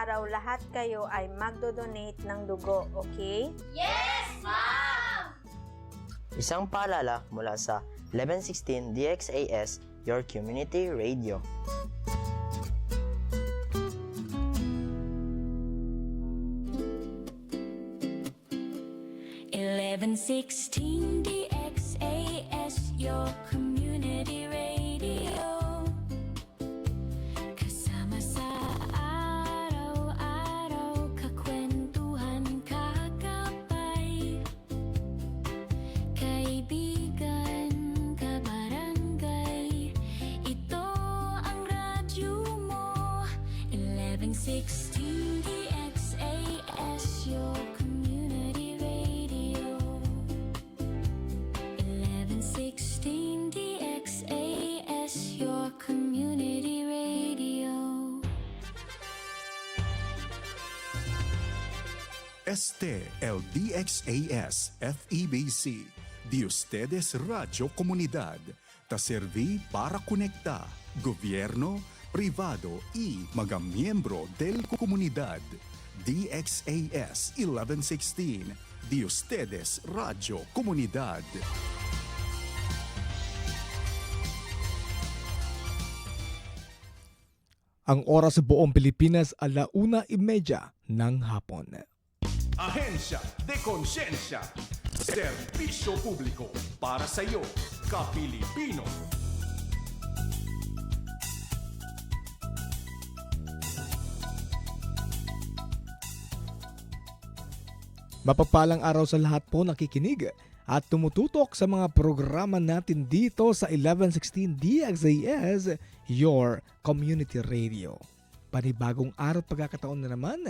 araw lahat kayo ay magdo-donate ng dugo, okay? Yes, Ma'am! Isang paalala mula sa 1116 DXAS, your community radio. DXAS, your community radio. Kasama sa araw-araw, kakwentuhan, kakapay. Kaibigan, kabarangay, ito ang radyo mo. 1116 DXAS, your community radio. 1116 DXAS, your community radio. Este el DXAS FEBC, de ustedes Radio Comunidad, ta serví para conectar gobierno, privado y mga miembro del comunidad. DXAS 1116, de ustedes Radio Comunidad. Ang oras sa buong Pilipinas, 1:30 ng hapon. Ahensya de Konsensya. Serbisyo publiko para sa iyo, ka-Pilipino. Mapagpalang araw sa lahat po nakikinig at tumututok sa mga programa natin dito sa 1116 DXAS, your community radio. Panibagong araw at pagkakataon na naman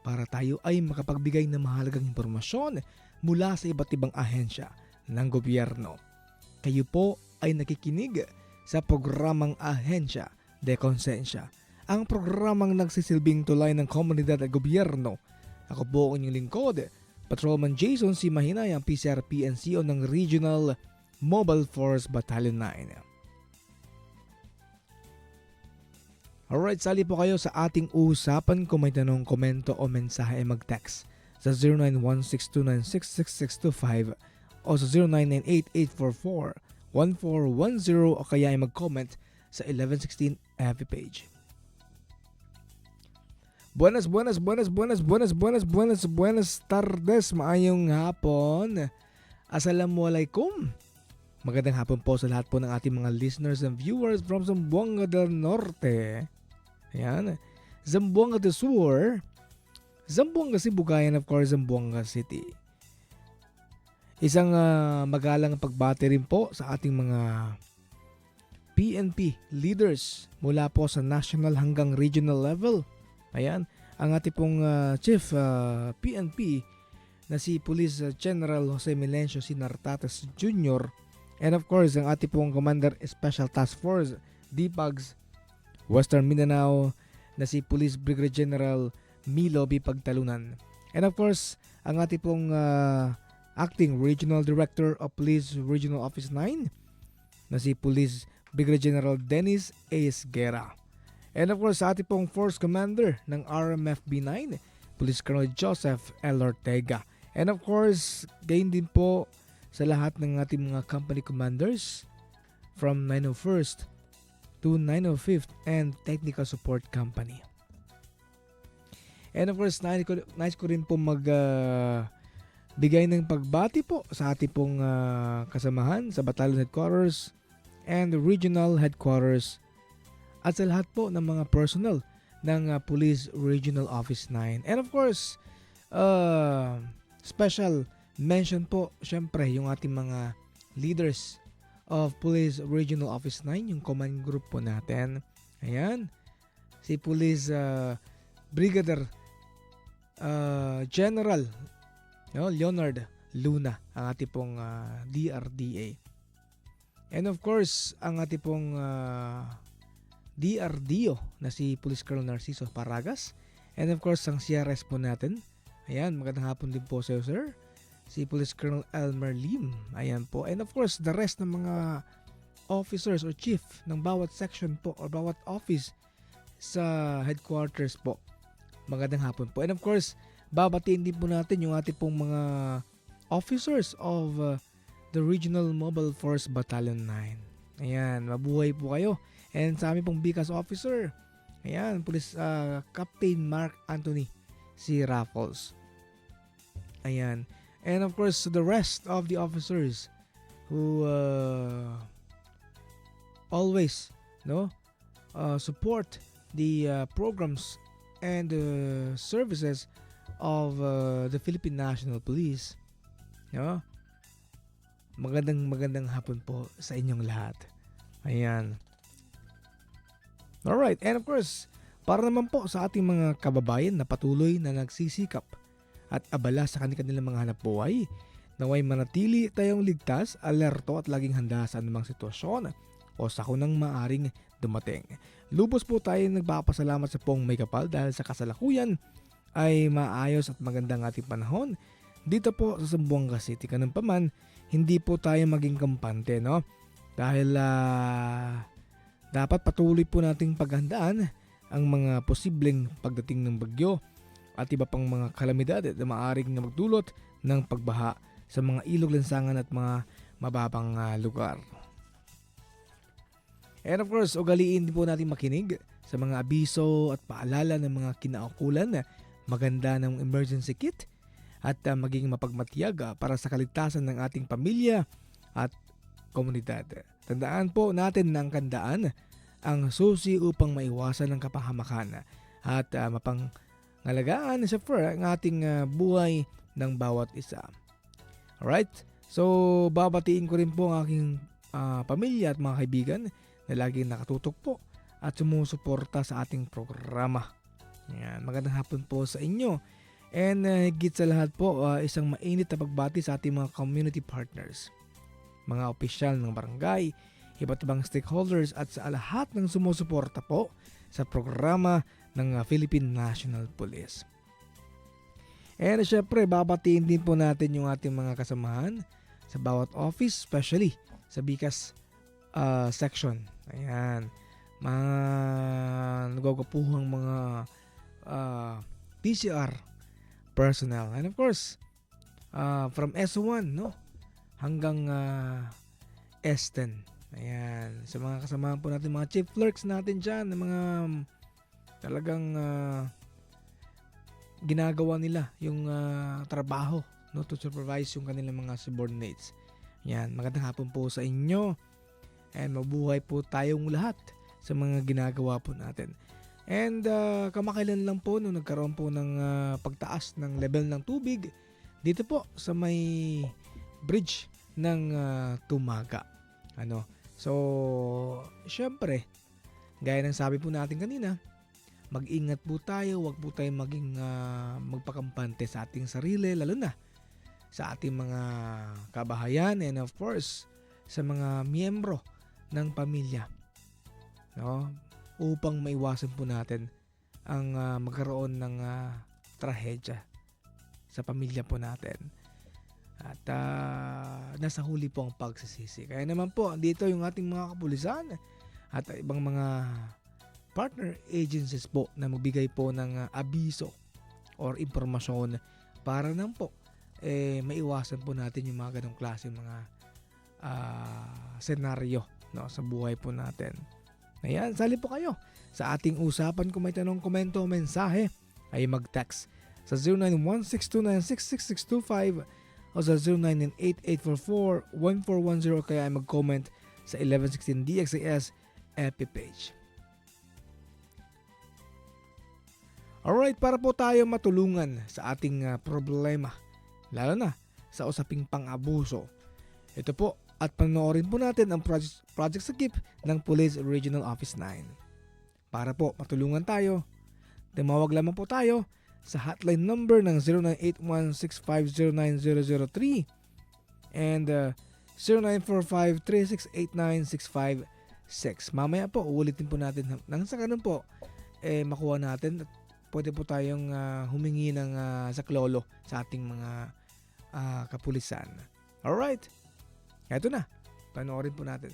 para tayo ay makapagbigay ng mahalagang impormasyon mula sa iba't ibang ahensya ng gobyerno. Kayo po ay nakikinig sa programang Ahensya de Konsensya, ang programang nagsisilbing tulay ng komunidad at gobyerno. Ako po ang inyong lingkod, Patrolman Jason C. Mahinay, ang PCRP-NCO ng Regional Mobile Force Battalion 9. Alright, sali po kayo sa ating usapan. Kung may tanong, komento o mensahe ay mag-text sa 0916296625 o sa 0998-844-1410 o kaya ay mag-comment sa 1116 FB page. Buenas tardes, maayong hapon. Assalamualaikum. Magandang hapon po sa lahat po ng ating mga listeners and viewers from Zamboanga del Norte. Ayan. Zamboanga del Sur. Zamboanga Sibugayan, of course, Zamboanga City. Isang magalang pagbati rin po sa ating mga PNP leaders mula po sa national hanggang regional level. Ayan, ang ating pong Chief PNP na si Police General Jose Melencio Sinartates Jr. And of course, ang ating pong Commander Special Task Force DPAGS Western Mindanao na si Police Brigadier General Milo B. Pagtalunan. And of course, ang ating pong Acting Regional Director of Police Regional Office 9 na si Police Brigadier General Dennis A. Esguera. And of course, sa ating pong Force Commander ng RMFB 9, Police Colonel Joseph L. Ortega. And of course, gayon din po sa lahat ng ating mga company commanders from 901st to 905th and Technical Support Company. And of course, nais ko rin po bigay ng pagbati po sa ating pong kasamahan sa Battalion Headquarters and Regional Headquarters at sa lahat po ng mga personnel ng Police Regional Office 9. And of course, special mention po syempre yung ating mga leaders of Police Regional Office 9, yung command group po natin. Ayan, si Police Brigadier General Leonard Luna, ang ating pong DRDA. And of course, ang ating pong DRDO na si Police Colonel Narciso Paragas. And of course, ang CRS po natin. Ayan, magandang hapon din po sa iyo, sir. Si Police Colonel Elmer Lim. Ayan po. And of course, the rest ng mga officers or chief ng bawat section po or bawat office sa headquarters po magandang hapon po. And of course, babatiin din po natin yung ating pong mga officers of the Regional Mobile Force Battalion 9. Ayan, mabuhay po kayo. And sa aming pong BICAS officer, ayan, Police Captain Mark Anthony C. Raffles. Ayan. And of course, the rest of the officers who always support the programs and services of the Philippine National Police. Magandang hapon po sa inyong lahat. Ayan. Alright, and of course, para naman po sa ating mga kababayan na patuloy na nagsisikap at abala sa kanilang mga hanap buhay, naway manatili tayong ligtas, alerto at laging handa sa anumang sitwasyon o sakunang maaring dumating. Lubos po tayo nagpapasalamat sa Pong May Kapal dahil sa kasalukuyan ay maayos at magandang ating panahon dito po sa Zamboanga City. Ganun pa man, hindi po tayo maging kampante, no? Dahil dapat patuloy po nating paghandaan ang mga posibleng pagdating ng bagyo at iba pang mga kalamidad na maaaring na magdulot ng pagbaha sa mga ilog, lansangan at mga mababang lugar. And of course, ugaliin din po natin makinig sa mga abiso at paalala ng mga kinaukulan na maganda ng emergency kit at maging mapagmatiyag para sa kaligtasan ng ating pamilya at komunidad. Tandaan po natin na ang kandaan ang susi upang maiwasan ang kapahamakan at mapangalagaan sa ang ating buhay ng bawat isa. Alright? So, babatiin ko rin po ang aking pamilya at mga kaibigan na laging nakatutok po at sumusuporta sa ating programa. Yan, magandang hapon po sa inyo. And higit sa lahat po, isang mainit na pagbati sa ating mga community partners, mga opisyal ng barangay, iba't ibang stakeholders at sa lahat ng sumusuporta po sa programa ng Philippine National Police. And syempre, babatiin din po natin yung ating mga kasamahan sa bawat office, especially sa BICAS section. Ayan, mga nagagapuhang mga PCR personnel. And of course, from S1 hanggang S10. Ayan, sa mga kasamahan po natin, mga chief clerks natin dyan, mga talagang ginagawa nila yung trabaho to supervise yung kanilang mga subordinates. Ayan, magandang hapon po sa inyo and mabuhay po tayong lahat sa mga ginagawa po natin. And kamakailan lang po nung nagkaroon po ng pagtaas ng level ng tubig dito po sa may bridge ng Tumaga. So, syempre, gaya ng sabi po natin kanina, mag-ingat po tayo, huwag po tayo maging magpakampante sa ating sarili, lalo na sa ating mga kabahayan and of course, sa mga miyembro ng pamilya. Upang maiwasan po natin ang magkaroon ng trahedya sa pamilya po natin. At nasa huli po ang pagsisisi. Kaya naman po, dito yung ating mga kapulisan at ibang mga partner agencies po na magbigay po ng abiso or impormasyon para nang po maiwasan po natin yung mga ganong klase mga senaryo sa buhay po natin. Ayan, sali po kayo sa ating usapan. Kung may tanong, komento o mensahe ay mag-text sa 0916296625 o sa 0998-844-1410 kaya ay mag-comment sa 1116 DXAS FB page. Alright, para po tayo matulungan sa ating problema, lalo na sa usaping pang-abuso. Ito po, at panoorin po natin ang Project Sakip ng Police Regional Office 9. Para po matulungan tayo, tumawag lamang po tayo sa hotline number ng 0981-650-9003 and 0945-3689656. Mamaya po, ulitin po natin nang sa ganun po, makuha natin at pwede po tayong humingi ng saklolo sa ating mga kapulisan. Alright, eto na, panoorin po natin.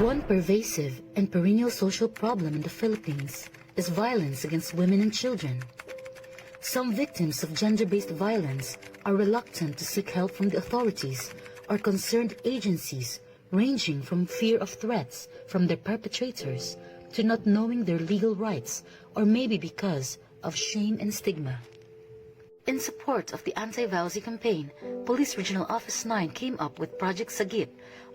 One pervasive and perennial social problem in the Philippines is violence against women and children. Some victims of gender-based violence are reluctant to seek help from the authorities or concerned agencies, ranging from fear of threats from their perpetrators to not knowing their legal rights, or maybe because of shame and stigma. In support of the anti-VAUSI campaign, Police Regional Office 9 came up with Project Sagip,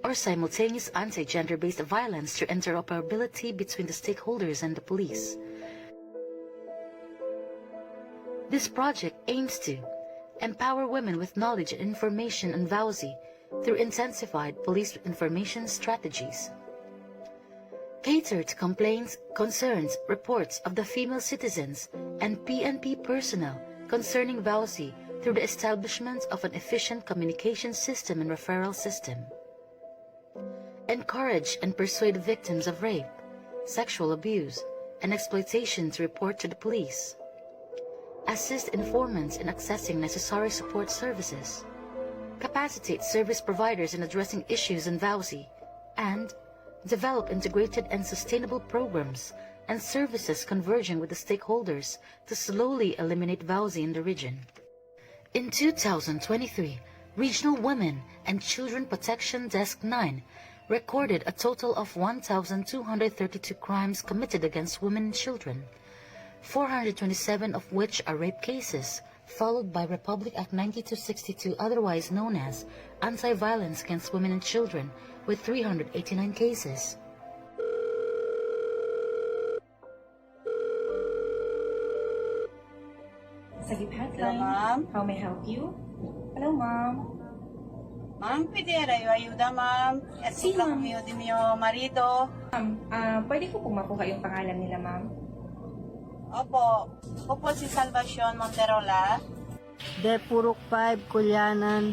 or Simultaneous Anti-Gender-Based Violence through interoperability between the stakeholders and the police. This project aims to empower women with knowledge and information on VAUSI through intensified police information strategies, cater to complaints, concerns, reports of the female citizens and PNP personnel concerning VAUSI through the establishment of an efficient communication system and referral system, encourage and persuade victims of rape, sexual abuse, and exploitation to report to the police, assist informants in accessing necessary support services, capacitate service providers in addressing issues in VAUSI, and develop integrated and sustainable programs and services converging with the stakeholders to slowly eliminate VAUSI in the region. In 2023, Regional Women and Children Protection Desk 9 recorded a total of 1,232 crimes committed against women and children, 427 of which are rape cases, followed by Republic Act 9262, otherwise known as Anti-Violence Against Women and Children, with 389 cases. Sagip Hotline. Ma'am. How may I help you? Hello, ma'am. Ma'am, pwede rayo ayuda, ma'am. Si, Eto ma'am. lang di mio marido. Ma'am, pwede ko pong makuha yung pangalan nila, ma'am? Opo. Ako po si Salvacion Monterola. De Purok 5, Kulyanan.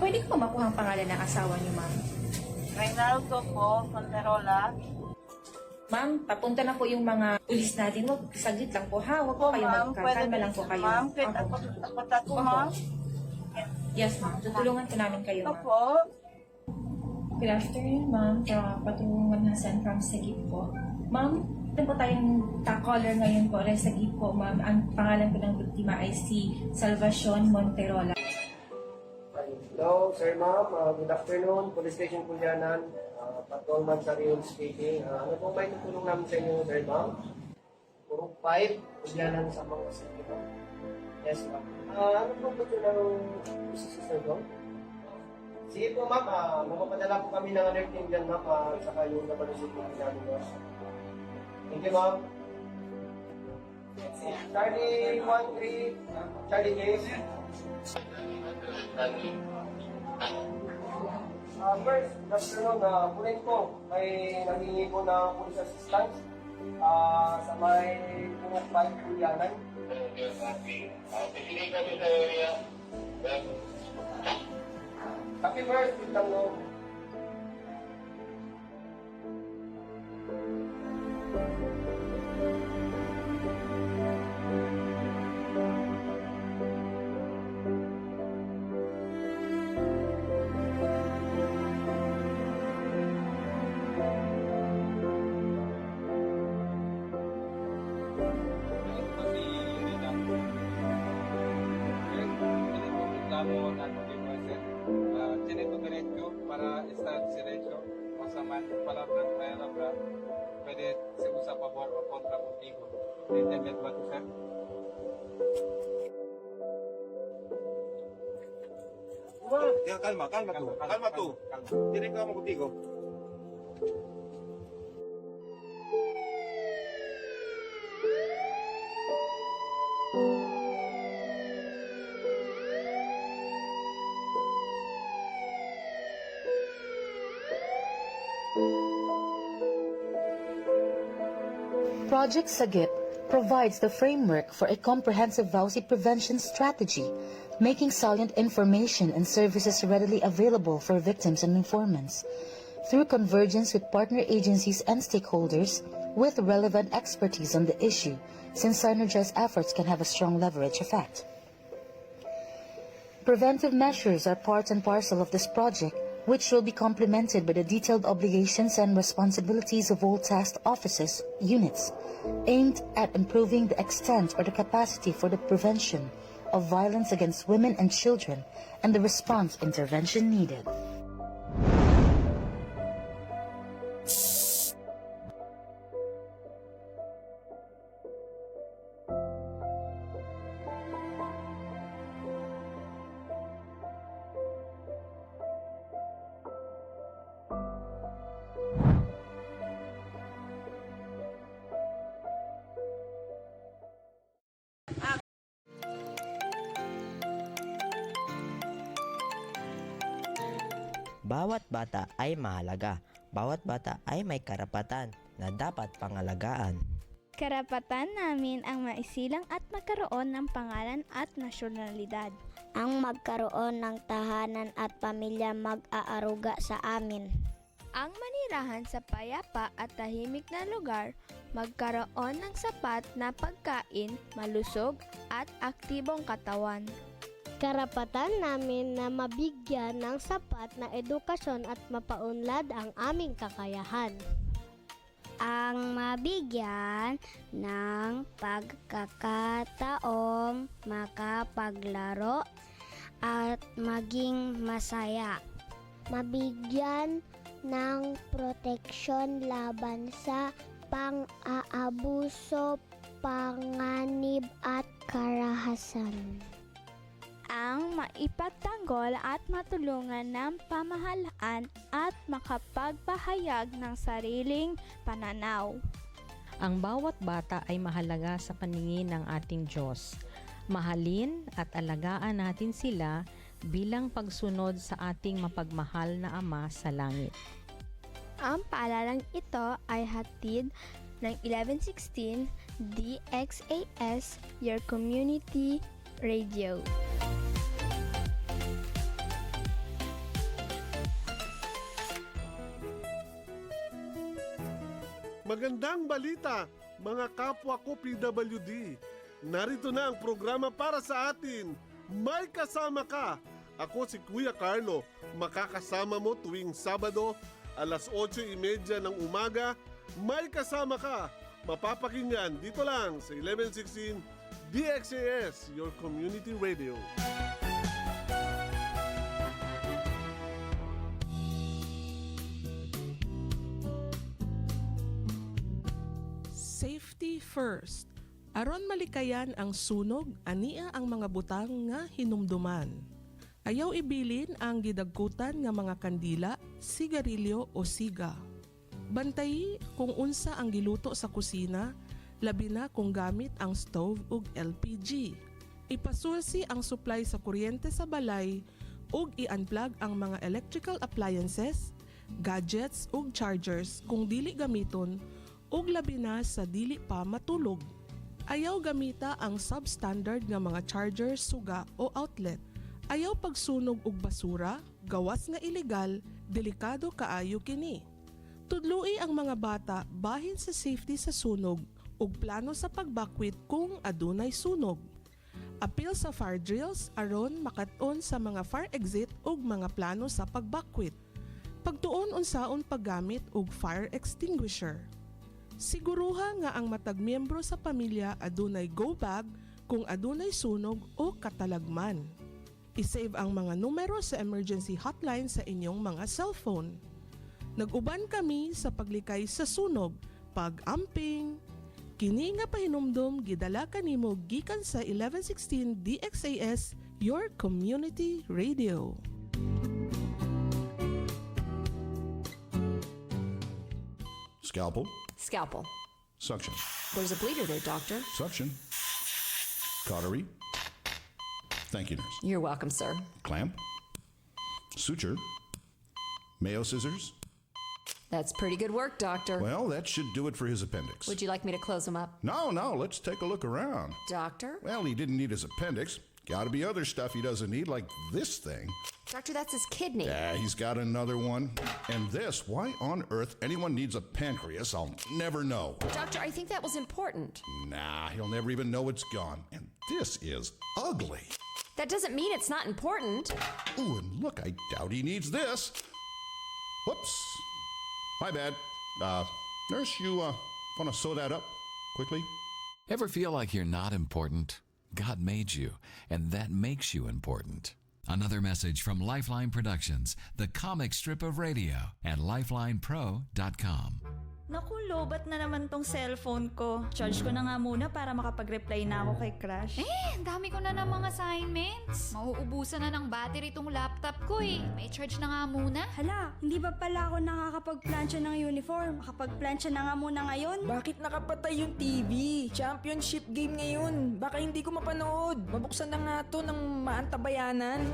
Pwede ko po makuha ang pangalan ng asawa niyo, ma'am? Reynaldo po Monterola. Ma'am, papunta na po yung mga pulis natin. Huwag, saglit lang po, ha? Huwag po kayo magkakalma lang po kayo. Ma'am, pwede Opo. ako, ma'am. Yes, ma'am. Tutulungan po namin kayo, ma'am. Opo. Good afternoon, ma'am. Patulungan Hasan from Sagip po. Ma'am, ano po tayong caller ngayon po, Sagip po, ma'am. Ang pangalan po ng biktima ay si Salvacion Monterola. Hello, Sir Ma'am. Good afternoon. Police Station Kulyanan. Patrolman Sarion speaking. Ano po may tutulong namin sa inyo, Sir Ma'am? Purok 5, Kulyanan sa mga city, ma'am. Yes, ma'am. Ano po ba ito ng sister ko? Sige po, ma'am. Mapapadala po kami ng alert team dyan, ma'am. Saka yung naman ng security namin, ma'am. Thank you, ma'am. Charlie 1-3, Charlie James. First, good afternoon. Pulit po, may nangingi po ng police assistance sa may Purok 5, Kulyanan. Copy first, bitang no. Tiene derecho para estar silencio, más palabras puede se usa a favor o contra contigo. ¿Entiendes lo que hacer? Calma tú. Tienen que vamos contigo. Project Sagip provides the framework for a comprehensive VAUSI prevention strategy, making salient information and services readily available for victims and informants, through convergence with partner agencies and stakeholders with relevant expertise on the issue, since synergized efforts can have a strong leverage effect. Preventive measures are part and parcel of this project, which will be complemented by the detailed obligations and responsibilities of all tasked offices, units, aimed at improving the extent or the capacity for the prevention of violence against women and children and the response intervention needed. Bawat bata ay mahalaga. Bawat bata ay may karapatan na dapat pangalagaan. Karapatan namin ang maisilang at magkaroon ng pangalan at nasyonalidad. Ang magkaroon ng tahanan at pamilya mag-aaruga sa amin. Ang manirahan sa payapa at tahimik na lugar, magkaroon ng sapat na pagkain, malusog at aktibong katawan. Karapatan namin na mabigyan ng sapat na edukasyon at mapaunlad ang aming kakayahan. Ang mabigyan ng pagkakataong makapaglaro at maging masaya. Mabigyan ng proteksyon laban sa pang-aabuso, panganib at karahasan. Ang maipagtanggol at matulungan ng pamahalaan at makapagpahayag ng sariling pananaw. Ang bawat bata ay mahalaga sa paningin ng ating Diyos. Mahalin at alagaan natin sila bilang pagsunod sa ating mapagmahal na Ama sa langit. Ang paalalang ito ay hatid ng 1116 DXAS, Your Community Radio. Magandang balita, mga kapwa ko PWD. Narito na ang programa para sa atin. May kasama ka. Ako si Kuya Carlo. Makakasama mo tuwing Sabado, alas 8:30 ng umaga. May kasama ka. Mapapakinggan dito lang sa 1116 DXAS, Your Community Radio. Safety first. Aron malikayan ang sunog, ania ang mga butang nga hinumduman. Ayaw ibilin ang gidagkutan nga mga kandila, sigarilyo o siga. Bantayi kung unsa ang giluto sa kusina, labi na kung gamit ang stove ug LPG. Ipasulsi ang supply sa kuryente sa balay ug i-unplug ang mga electrical appliances, gadgets ug chargers kung dili gamiton ug labi na sa dili pa matulog. Ayaw gamita ang substandard nga mga charger, suga o outlet. Ayaw pagsunog og basura, gawas nga ilegal, delikado kaayo kini. Tudloi ang mga bata bahin sa safety sa sunog ug plano sa pagbakwit kung adunay sunog. Apil sa fire drills aron makat-on sa mga fire exit ug mga plano sa pagbakwit. Pagtuon unsaon paggamit og fire extinguisher. Siguruha nga ang matag miyembro sa pamilya adunay go bag kung adunay sunog o katalagman. I-save ang mga numero sa emergency hotline sa inyong mga cellphone. Nag-uban kami sa paglikay sa sunog, pag-amping. Kini nga pahinumdom gidala kanimo gikan sa 1116 DXAS, Your Community Radio. Scalpel. Scalpel. Suction. There's a bleeder there, doctor. Suction. Cautery. Thank you, nurse. You're welcome, sir. Clamp. Suture. Mayo scissors. That's pretty good work, doctor. Well, that should do it for his appendix. Would you like me to close him up? No, let's take a look around. Doctor? Well, he didn't need his appendix. Gotta be other stuff he doesn't need, like this thing. Doctor, that's his kidney. Yeah, he's got another one. And this, why on earth anyone needs a pancreas, I'll never know. Doctor, I think that was important. Nah, he'll never even know it's gone. And this is ugly. That doesn't mean it's not important. Ooh, and look, I doubt he needs this. Whoops. My bad. Nurse, you want to sew that up quickly? Ever feel like you're not important? God made you, and that makes you important. Another message from Lifeline Productions, the comic strip of radio, at lifelinepro.com. Naku, lobat na naman tong cellphone ko. Charge ko na nga muna para makapag-reply na ako kay Crush. Ang dami ko na ng mga assignments. Mauubusan na ng battery tong laptop ko eh. May charge na nga muna. Hala, hindi ba pala ako nakakapag-plancha ng uniform? Makapag-plancha na nga muna ngayon. Bakit nakapatay yung TV? Championship game ngayon. Baka hindi ko mapanood. Mabuksan na nga to ng maantabayanan.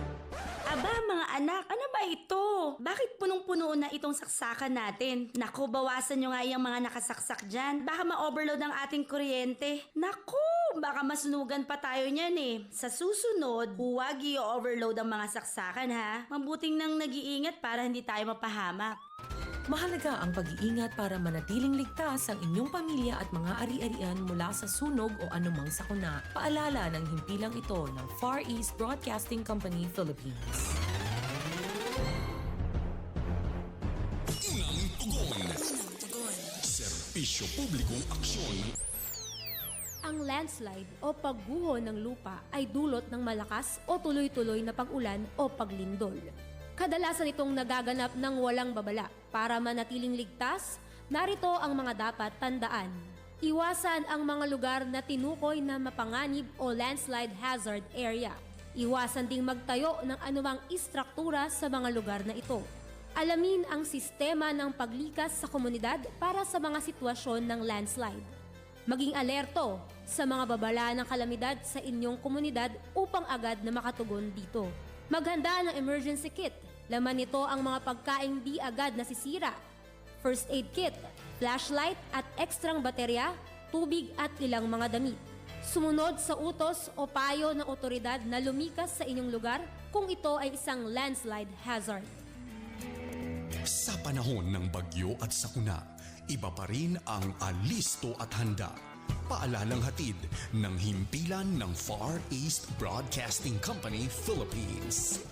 Aba, mga anak, ano ba ito? Bakit punong-puno na itong saksakan natin? Naku, bawasan nyo nga yung mga nakasaksak dyan. Baka ma-overload ang ating kuryente. Naku, baka masunugan pa tayo niyan eh. Sa susunod, huwag i-overload ang mga saksakan ha. Mabuting nang nag-iingat para hindi tayo mapahamak. Mahalaga ang pag-iingat para manatiling ligtas ang inyong pamilya at mga ari-arian mula sa sunog o anumang sakuna. Paalala ng himpilang ito ng Far East Broadcasting Company, Philippines. Serbisyo publikong aksyon. Ang landslide o pagguho ng lupa ay dulot ng malakas o tuloy-tuloy na pag-ulan o paglindol. Kadalasan itong nagaganap ng walang babala. Para manatiling ligtas, narito ang mga dapat tandaan. Iwasan ang mga lugar na tinukoy na mapanganib o landslide hazard area. Iwasan ding magtayo ng anumang istruktura sa mga lugar na ito. Alamin ang sistema ng paglikas sa komunidad para sa mga sitwasyon ng landslide. Maging alerto sa mga babala ng kalamidad sa inyong komunidad upang agad na makatugon dito. Maghanda ng emergency kit. Laman nito ang mga pagkaing di agad nasisira, first aid kit, flashlight at ekstrang baterya, tubig at ilang mga damit. Sumunod sa utos o payo ng otoridad na lumikas sa inyong lugar kung ito ay isang landslide hazard. Sa panahon ng bagyo at sakuna, iba pa rin ang alisto at handa. Paalalang hatid ng himpilan ng Far East Broadcasting Company, Philippines.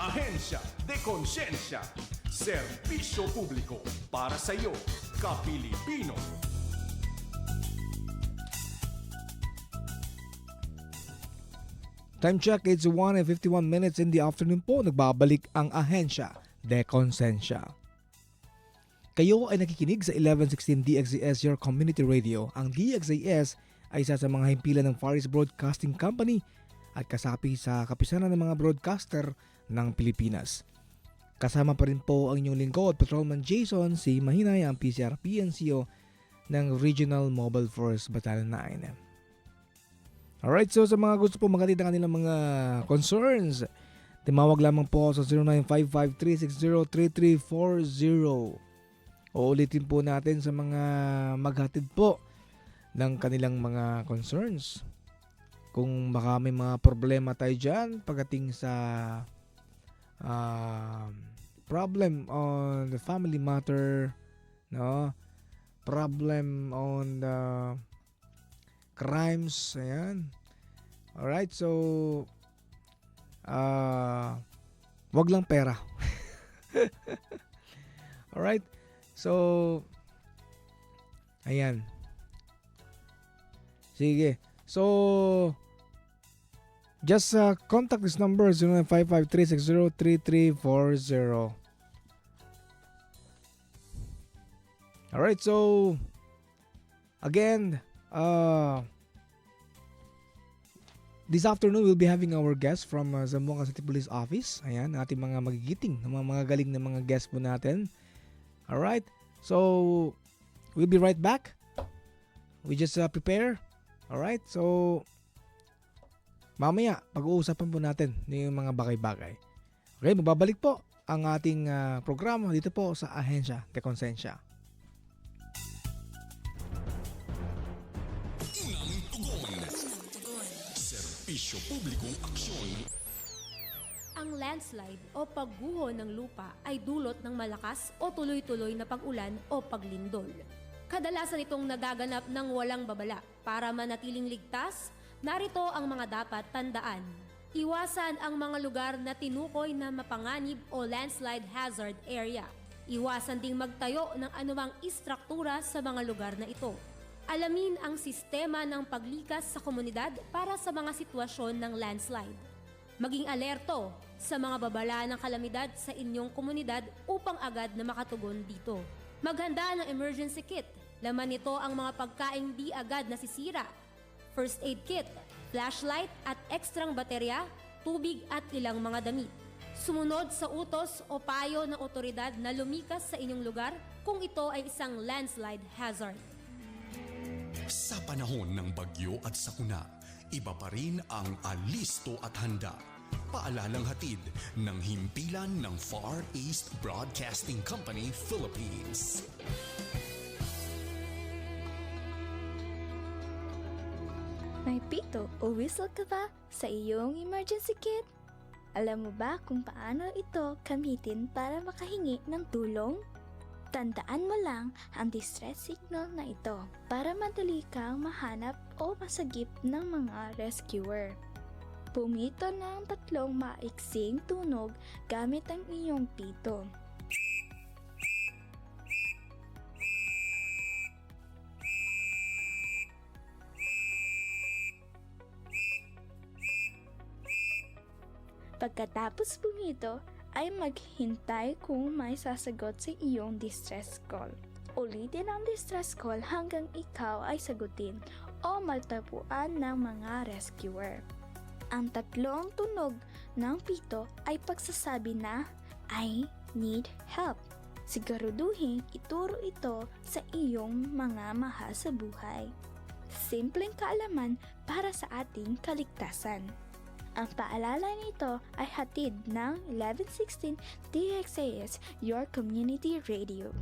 Ahensya de Konsensya. Serbisyo publiko para sa iyo, Kapilipino. Time check, it's 1:51 minutes in the afternoon po. Nagbabalik ang Ahensya de Konsensya. Kayo ay nakikinig sa 1116 DXAS, your community radio. Ang DXAS ay isa sa mga himpilan ng Far East Broadcasting Company at kasapi sa kapisanan ng mga broadcaster ng Pilipinas. Kasama pa rin po ang inyong lingkod, Patrolman Jason, si Mahinay, ang PCR PNCO ng Regional Mobile Force Battalion 9. Alright, so sa mga gusto po magatid ang kanilang mga concerns, timawag lamang po sa 0955-360-3340. Uulitin po natin sa mga maghatid po ng kanilang mga concerns. Kung baka may mga problema tayo dyan pagdating sa problem on the family matter, no? Problem on the crimes, ayan. Alright, so wag lang pera. Alright, so ayan. Sige. So just contact this number 0955-360-3340. Alright, so again, this afternoon we'll be having our guest from Zamboanga City Police Office. Ayan, ating mga magigiting, mga galing na mga guest po natin. Alright, so we'll be right back. We just prepare. Alright, so mamaya pag-uusapan po natin yung mga bagay-bagay. Okay, magbabalik po ang ating programa dito po sa Ahensya de Konsensya. Serbisyo publikong aksyon. Ang landslide o pagguho ng lupa ay dulot ng malakas o tuloy-tuloy na pag-ulan o paglindol. Kadalasan itong nagaganap ng walang babala. Para manatiling ligtas, narito ang mga dapat tandaan. Iwasan ang mga lugar na tinukoy na mapanganib o landslide hazard area. Iwasan ding magtayo ng anumang istruktura sa mga lugar na ito. Alamin ang sistema ng paglikas sa komunidad para sa mga sitwasyon ng landslide. Maging alerto sa mga babala ng kalamidad sa inyong komunidad upang agad na makatugon dito. Maghanda ng emergency kit. Laman nito ang mga pagkaing di agad nasisira, first aid kit, flashlight at ekstrang baterya, tubig at ilang mga damit. Sumunod sa utos o payo ng otoridad na lumikas sa inyong lugar kung ito ay isang landslide hazard. Sa panahon ng bagyo at sakuna, iba pa rin ang alisto at handa. Paalalang hatid ng himpilan ng Far East Broadcasting Company, Philippines. May pito o whistle ka ba sa iyong emergency kit? Alam mo ba kung paano ito gamitin para makahingi ng tulong? Tandaan mo lang ang distress signal na ito para madali kang mahanap o masagip ng mga rescuer. Pumito ng 3 maiksing tunog gamit ang iyong pito. Pagkatapos pumito, ay maghintay kung may sasagot sa iyong distress call. Ulitin ang distress call hanggang ikaw ay sagutin o magtapuan ng mga rescuer. Ang 3 tunog ng pito ay pagsasabi na, I need help. Siguraduhin ituro ito sa iyong mga mahal sa buhay. Simpleng kaalaman para sa ating kaligtasan. Ang paalala nito ay hatid ng 1116 DXAS, your community radio.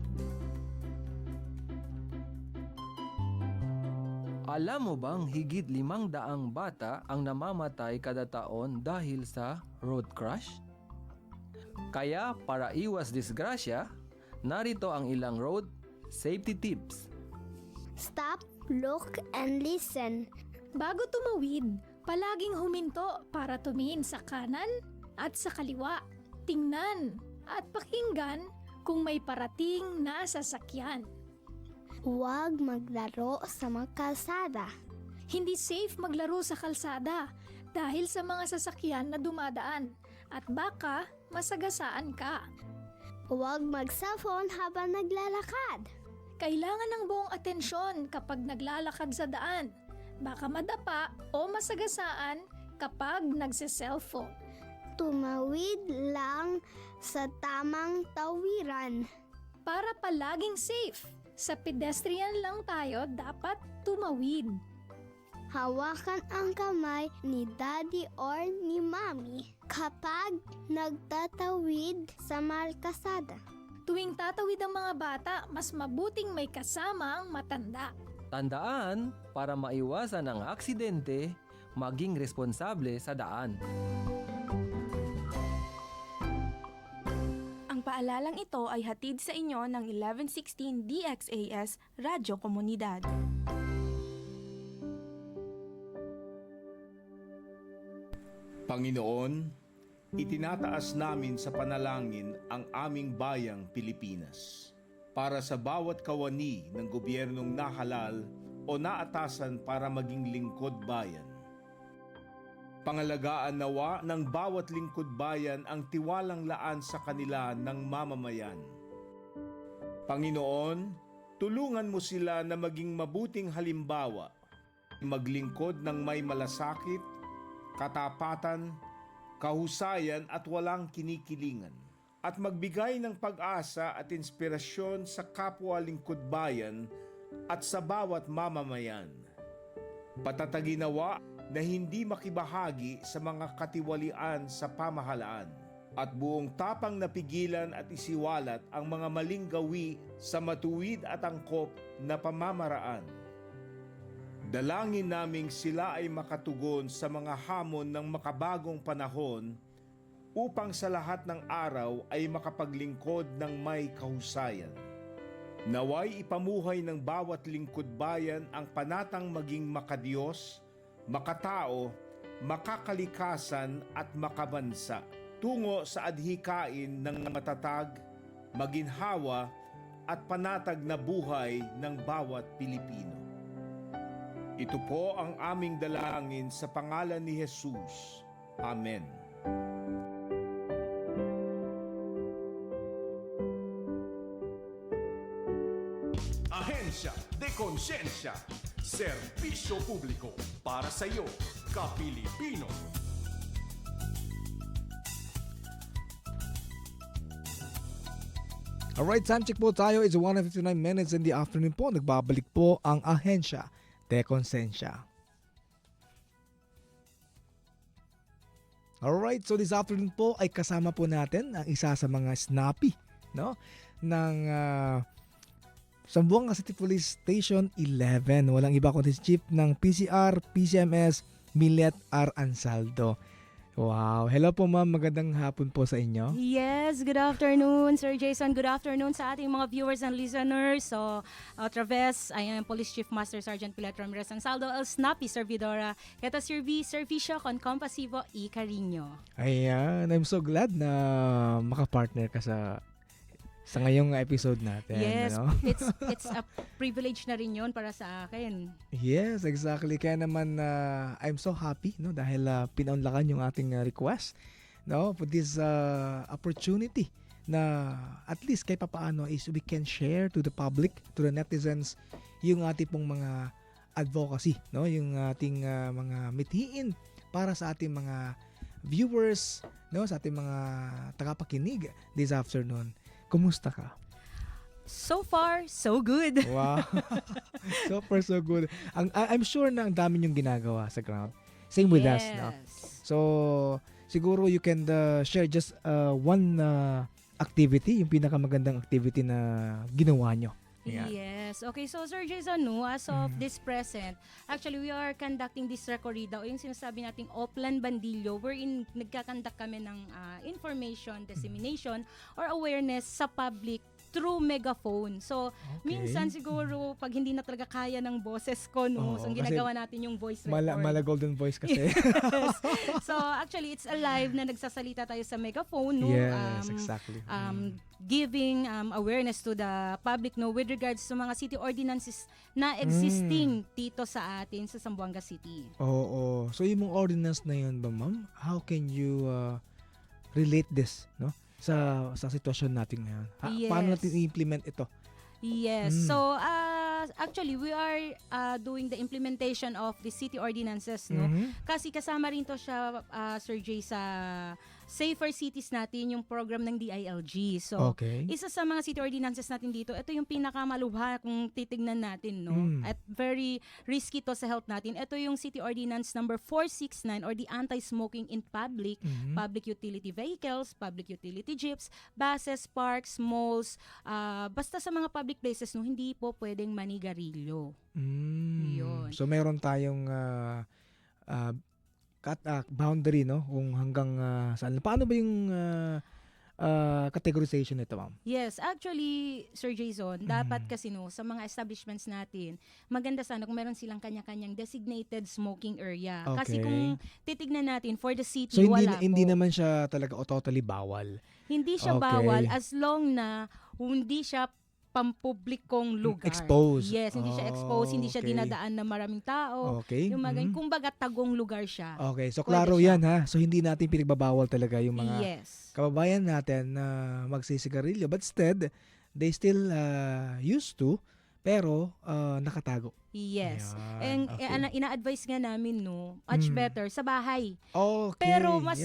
Alam mo bang higit 500 bata ang namamatay kada taon dahil sa road crash? Kaya para iwas disgrasya, narito ang ilang road safety tips. Stop, look, and listen. Bago tumawid, palaging huminto para tumingin sa kanan at sa kaliwa. Tingnan at pakinggan kung may parating na sasakyan. Huwag maglaro sa mga kalsada. Hindi safe maglaro sa kalsada dahil sa mga sasakyan na dumadaan at baka masagasaan ka. Huwag mag-cellphone habang naglalakad. Kailangan ng buong atensyon kapag naglalakad sa daan. Baka madapa o masagasaan kapag nagse-cellphone. Tumawid lang sa tamang tawiran. Para palaging safe, sa pedestrian lang tayo dapat tumawid. Hawakan ang kamay ni Daddy or ni Mommy kapag nagtatawid sa kalsada. Tuwing tatawid ang mga bata, mas mabuting may kasama ang matanda. Tandaan, para maiwasan ang aksidente, maging responsable sa daan. Ang paalalang ito ay hatid sa inyo ng 1116 DXAS Radyo Komunidad. Panginoon, itinataas namin sa panalangin ang aming bayang Pilipinas para sa bawat kawani ng gobyernong nahalal o naatasan para maging lingkod bayan. Pangalagaan nawa ng bawat lingkod bayan ang tiwalang laan sa kanila ng mamamayan. Panginoon, tulungan mo sila na maging mabuting halimbawa, maglingkod ng may malasakit, katapatan, kahusayan at walang kinikilingan, at magbigay ng pag-asa at inspirasyon sa kapwa lingkod bayan at sa bawat mamamayan. Patatagin nawa na hindi makibahagi sa mga katiwalian sa pamahalaan at buong tapang napigilan at isiwalat ang mga maling gawi sa matuwid at angkop na pamamaraan. Dalangin naming sila ay makatugon sa mga hamon ng makabagong panahon upang sa lahat ng araw ay makapaglingkod ng may kahusayan. Naway ipamuhay ng bawat lingkod bayan ang panatang maging makadiyos, makatao, makakalikasan at makabansa tungo sa adhikain ng matatag, maginhawa at panatag na buhay ng bawat Pilipino. Ito po ang aming dalangin sa pangalan ni Jesus. Amen. Ahensya de Konsensya. Serbisyo publiko para sa iyo, Kapilipino. Alright, time check po tayo. It's 1:59 minutes in the afternoon po. Nagbabalik po ang Ahensya de Konsensya. Alright, so this afternoon po ay kasama po natin ang isa sa mga snappy, no, ng Zamboanga City Police Station 11. Walang iba kundi si Chief ng PCR, PCMS, Milet R. Ansaldo. Wow. Hello po ma'am, magandang hapon po sa inyo. Yes, good afternoon Sir Jason. Good afternoon sa ating mga viewers and listeners. So, Traves, I am Police Chief Master Sergeant Pilet Ramirez Ansaldo, El Snappy Servidora, Keta Servicio con Compasivo y Cariño. Ayan, I'm so glad na makapartner ka sa ngayong episode natin. Yes, ano? it's a privilege na rin yun para sa akin. Yes, exactly. Kaya naman I'm so happy, no, dahil pinaunlakan yung ating request, no, for this opportunity na at least kahit papaano is we can share to the public, to the netizens, yung ating pong mga advocacy, no, yung ating mga mithiin para sa ating mga viewers, no, sa ating mga tagapakinig this afternoon. Kumusta ka? So far, so good. Wow. So far, so good. I'm sure na ang dami niyong ginagawa sa ground. Same with us, no? So, siguro you can share just one activity, yung pinakamagandang activity na ginawa nyo. Yeah. Yes. Okay, so Sir Jason, no, as of this present, actually we are conducting this recorrida o yung sinasabi nating Oplan Bandilyo wherein nagkakandak kami ng information, dissemination, or awareness sa public through megaphone. So, minsan siguro pag hindi na talaga kaya ng boses ko, no, so ginagawa natin yung voice record. Mala golden voice kasi. Yes. So, actually, it's a live na nagsasalita tayo sa megaphone, no? Yes, exactly. Giving awareness to the public, no, with regards sa mga city ordinances na existing dito sa atin sa Zamboanga City. Oo. So, yung mga ordinance na yun ba, ma'am? How can you relate this, no? Sa sitwasyon natin ngayon. Yes. Paano natin i-implement ito? Yes. So, actually, we are doing the implementation of the city ordinances, no? Kasi kasama rin to siya, Sir Jay, sa Safer Cities natin, yung program ng DILG. So, isa sa mga city ordinances natin dito, ito yung pinakamalubha kung titignan natin, no? At very risky to sa health natin. Ito yung city ordinance number 469 or the anti-smoking in public, public utility vehicles, public utility jeeps, buses, parks, malls, basta sa mga public places, no, hindi po pwedeng manigarilyo. Yun. So, meron tayong boundary, no, kung hanggang saan. Paano ba yung categorization nito, ma'am? Yes, actually, Sir Jason, dapat kasi, no, sa mga establishments natin, maganda sana kung meron silang kanya-kanyang designated smoking area. Kasi kung titignan natin for the city, so, wala hindi po. naman siya talaga totally bawal. Hindi siya bawal as long na hindi siya pampublikong lugar. Exposed. Yes, hindi siya exposed, hindi siya dinadaan ng maraming tao. Yung mga ganyan, kumbaga tagong lugar siya. Okay, so klaro yan ha. So hindi natin pinagbabawal talaga yung mga kababayan natin na magsisigarilyo. But instead, they still used to, pero nakatago. Yes. And ina-advise nga namin, no, much better sa bahay. Okay. Pero mas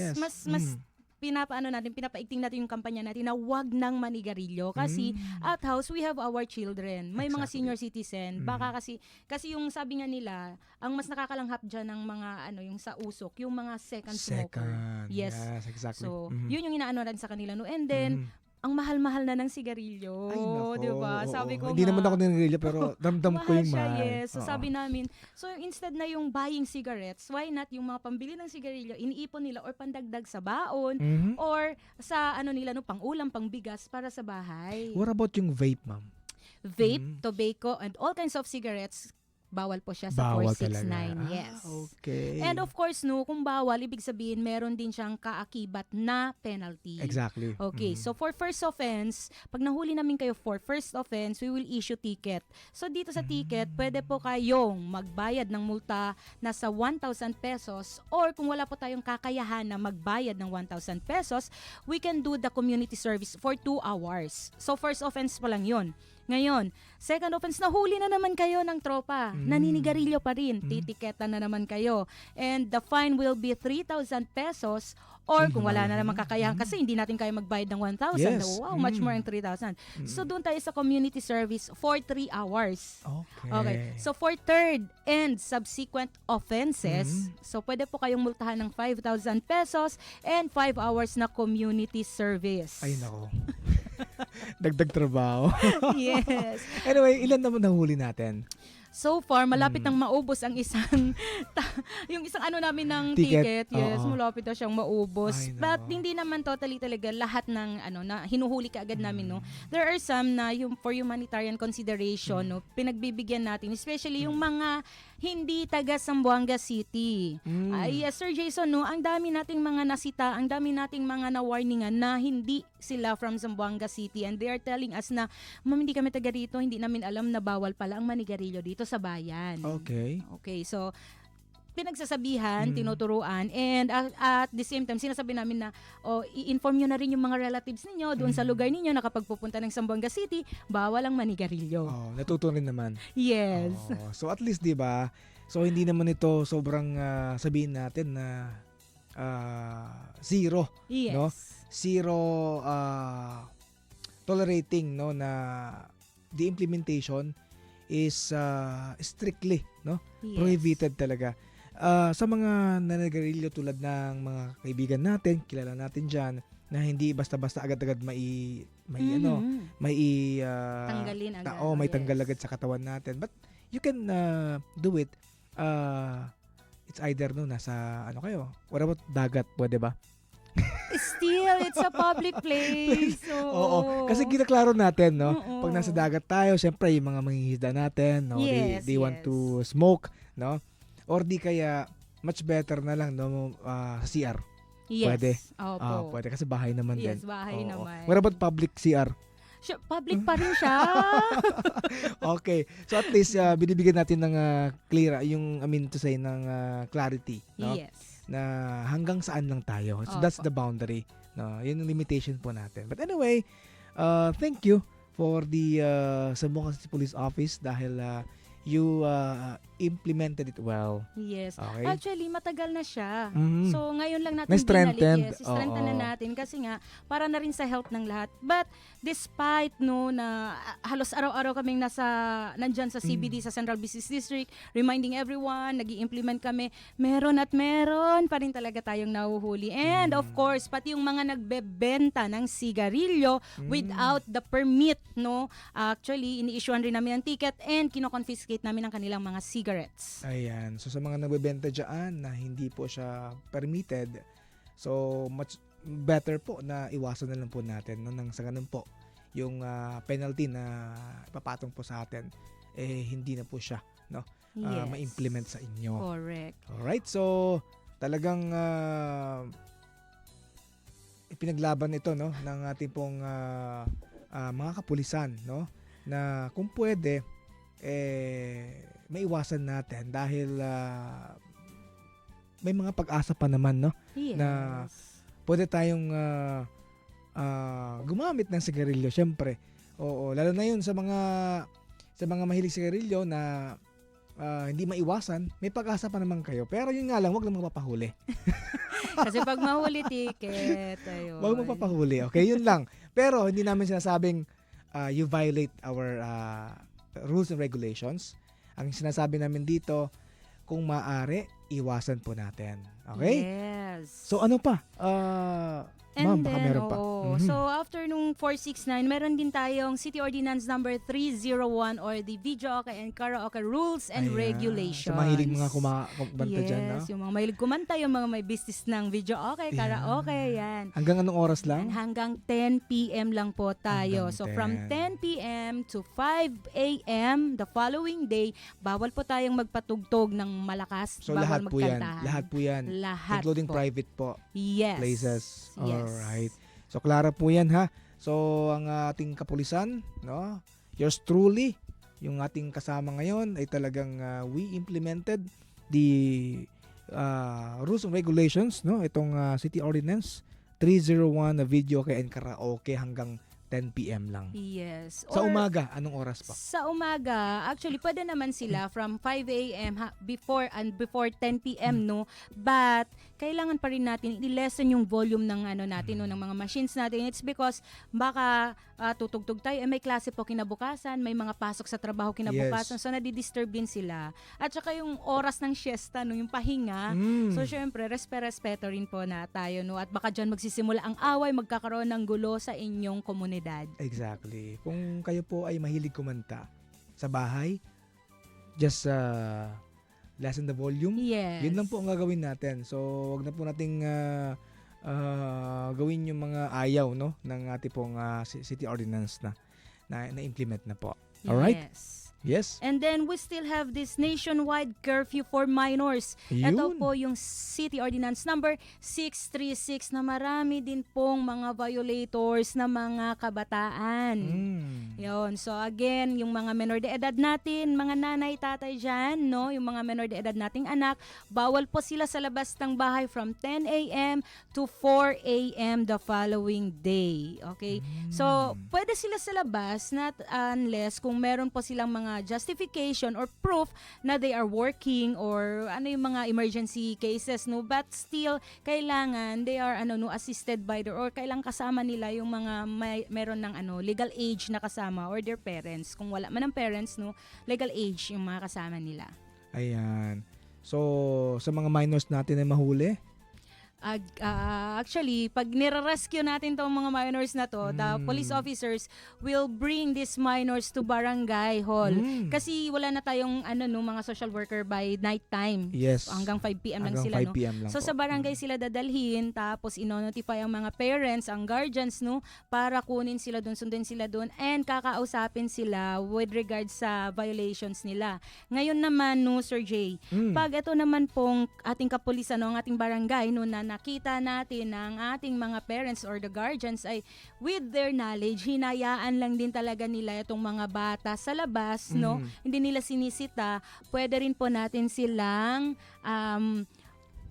pinapaigting natin yung kampanya natin na wag nang manigarilyo kasi at house we have our children. May mga senior citizen. Baka kasi yung sabi nga nila, ang mas nakakalanghap diyan ng mga yung sa usok, yung mga second smoker. Yes, exactly. So, yun yung inaano rin sa kanila, no. And then ang mahal-mahal na ng sigarilyo. Ay, nako. Di ba? Sabi ko hindi naman ako naninigarilyo pero damdam ko yung mahal. Yes. So sabi namin, so instead na yung buying cigarettes, why not yung mga pambili ng sigarilyo, iniipon nila or pandagdag sa baon or sa nila, no, pang-ulam, pang-bigas para sa bahay. What about yung vape, ma'am? Vape, tobacco, and all kinds of cigarettes Bawal po siya sa Bawal 469. talaga. Yes. Okay. And of course, no, kung bawal, ibig sabihin meron din siyang kaakibat na penalty. Exactly. Okay, so for first offense, pag nahuli namin kayo for first offense, we will issue ticket. So dito sa ticket, pwede po kayong magbayad ng multa na sa 1,000 pesos, or kung wala po tayong kakayahan na magbayad ng 1,000 pesos, we can do the community service for 2 hours. So first offense pa lang yun. Ngayon, second offense, nahuli na naman kayo ng tropa. Naninigarilyo pa rin. Titiketan na naman kayo. And the fine will be 3,000 pesos, or kung wala na naman kakayahan, kasi hindi natin kaya magbayad ng 1,000. Yes. Wow, much more than 3,000. So doon tayo sa community service for 3 hours. Okay. So for third and subsequent offenses, so pwede po kayong multahan ng 5,000 pesos and 5 hours na community service. Ay, nako. Dagdag trabaho. Yes. Anyway, ilan naman nahuli natin? So far, malapit nang maubos ang isang yung isang ano namin ng ticket. Yes, malapit na siyang maubos. But hindi naman totally talaga lahat ng ano na hinuhuli kaagad namin, no. There are some na yung for humanitarian consideration, no, pinagbibigyan natin, especially yung mga hindi taga Zamboanga City. Yes, Sir Jason, no, ang dami nating mga nasita, ang dami nating mga na-warningan na hindi sila from Zamboanga City, and they are telling us na, ma'am, hindi kami taga rito, hindi namin alam na bawal pala ang manigarilyo dito sa bayan. Okay, so pinagsasabihan, tinuturuan, and at the same time, sinasabi namin na, i-inform nyo na rin yung mga relatives ninyo doon sa lugar ninyo na kapag pupunta ng Zamboanga City, bawal ang manigarilyo. Natuto rin naman. Yes. So at least, di ba, so hindi naman ito sobrang sabihin natin na zero. Yes. No? Zero tolerating, no, na the implementation is strictly, no, prohibited talaga. Sa mga nanagarilyo tulad ng mga kaibigan natin, kilala natin diyan, na hindi basta-basta agad-agad may tanggalin agad. May tanggal agad sa katawan natin. But you can do it. It's either no, nasa ano kayo. What about dagat, pwede ba? Still, it's a public place. Oo. Kasi ginaklaro natin, no? Pag nasa dagat tayo, syempre yung mga mangingisda natin, no? They want to smoke, no? Or di kaya, much better na lang, no? Sa CR. Yes. Pwede. Opo. Pwede kasi bahay naman din. Yes, bahay naman. What about public CR? Public pa rin siya. Okay. So at least, binibigyan natin ng clear, yung, to say, ng clarity, no? Yes. Na hanggang saan lang tayo. So that's the boundary. No, yun yung limitation po natin. But anyway, thank you for the Zamboanga City Police Office dahil you implemented it well. Yes. Okay. Actually, matagal na siya. So, ngayon lang natin Na-strengthened. binalik. Yes, strengthen na natin kasi nga, para na rin sa health ng lahat. But, despite, no, na halos araw-araw kaming nandyan sa CBD, sa Central Business District, reminding everyone, nag-i-implement kami, meron pa rin talaga tayong nahuhuli. And, of course, pati yung mga nagbebenta ng sigarilyo without the permit, no, actually, ini-issuean rin namin ng ticket and kino-confiscate namin ang kanilang mga cigarettes. Ayan. So sa mga nagbebenta dyan na hindi po siya permitted, so much better po na iwasan na lang po natin, no? Nang sa ganun po, yung penalty na ipapatong po sa atin, hindi na po siya, no? Ma-implement sa inyo. Correct. Alright. So talagang ipinaglaban ito, no, ng ating pong mga kapulisan, no, na kung pwede maiwasan natin dahil may mga pag-asa pa naman, no? Yes. Na pwede tayong gumamit ng sigarilyo, syempre. Oo, lalo na 'yun sa mga mahilig sigarilyo na hindi maiwasan, may pag-asa pa naman kayo. Pero yun nga lang, wag lang magpapahuli. Kasi pag mahuli ticket, ayun. Wag magpapahuli, okay? Yun lang. Pero hindi namin sinasabing you violate our rules and regulations. Ang sinasabi namin dito, kung maaari, iwasan po natin. Okay? Yes. So ano pa? Ma'am, baka meron pa. So after nung 469, meron din tayong City Ordinance number 301 or the Video Okay and Karaoke Rules and Regulations. So mahilig mga kumanta dyan, no? Yes, yung mga mahilig kumanta, yung mga may business ng Video Okay, Karaoke, yan. Hanggang anong oras lang? Hanggang 10 p.m. lang po tayo. So from 10 p.m. to 5 a.m. the following day, bawal po tayong magpatugtog ng malakas. So bawal lahat po yan. magkantahan. Lahat po yan. Lahat including po. private po. Yes. Places. Yes. Alright. So klaro po yan ha. So ang ating kapulisan, no? Yours truly, yung ating kasama ngayon ay talagang we implemented the rules and regulations, no? Itong City Ordinance 301 na Video Okay and Karaoke hanggang 10 p.m. lang. Yes. Sa Or umaga, anong oras pa? Sa umaga, actually pwede naman sila from 5 a.m. before 10 p.m. no. But kailangan pa rin natin i-lessen yung volume ng natin no, ng mga machines natin. It's because baka tutugtog tayo, may klase po kinabukasan, may mga pasok sa trabaho kinabukasan, so nadi-disturb din sila. At saka yung oras ng siesta, no, yung pahinga. So syempre, respeto rin po na tayo, no. At baka dyan magsisimula ang away, magkakaroon ng gulo sa inyong komunidad. Exactly. Kung kayo po ay mahilig kumanta sa bahay, just lessen the volume. Yes. Yun lang po ang gagawin natin. So, wag na po nating gawin yung mga ayaw, no, ng ating pong city ordinance na implement na po. All right? Yes. And then we still have this nationwide curfew for minors. Ito Yun. po yung City Ordinance number 636 na marami din pong mga violators na mga kabataan. Yun. So again, yung mga menor de edad natin, mga nanay, tatay dyan, no? Yung mga menor de edad nating anak, bawal po sila sa labas ng bahay from 10 a.m. to 4 a.m. the following day. Okay? So, pwede sila sa labas not unless kung meron po silang mga justification or proof na they are working or yung mga emergency cases, no, but still kailangan they are assisted by their or kailangan kasama nila yung mga meron ng legal age na kasama or their parents. Kung wala man ng parents, no, legal age yung mga kasama nila. Ayan. So sa mga minors natin ay mahuli, actually, pag nire-rescue natin tong mga minors na to, the police officers will bring these minors to barangay hall. Kasi wala na tayong mga social worker by night time. Yes. Hanggang 5 p.m. lang Hanggang sila, 5 no. PM lang So po. sa barangay sila dadalhin, tapos ino-notify ang mga parents, ang guardians, no, para kunin sila doon, sundin sila doon, and kakausapin sila with regards sa violations nila. Ngayon naman, no, Sir Jay, pag ito naman pong ating kapulisan, no, ang ating barangay, no, na nakita natin ng ating mga parents or the guardians ay with their knowledge, hinayaan lang din talaga nila itong mga bata sa labas, no? Hindi nila sinisita. Pwede rin po natin silang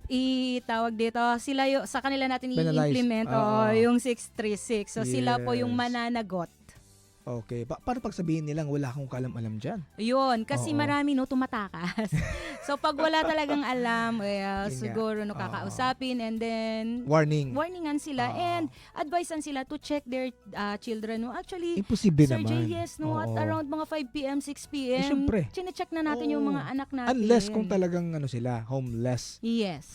itawag dito, sila sa kanila natin i-implement yung 636. So sila po yung mananagot. Okay. Paano pag sabihin nilang wala akong kalam-alam dyan? Yun, kasi marami no tumatakas. So pag wala talagang alam, well, siguro no kakausapin and then warningan sila and advisean sila to check their children. No, actually, imposible Sir naman. Jay, yes, no, at around mga 5 p.m., 6 p.m., syempre. chine-check na natin yung mga anak natin. Unless kung talagang sila, homeless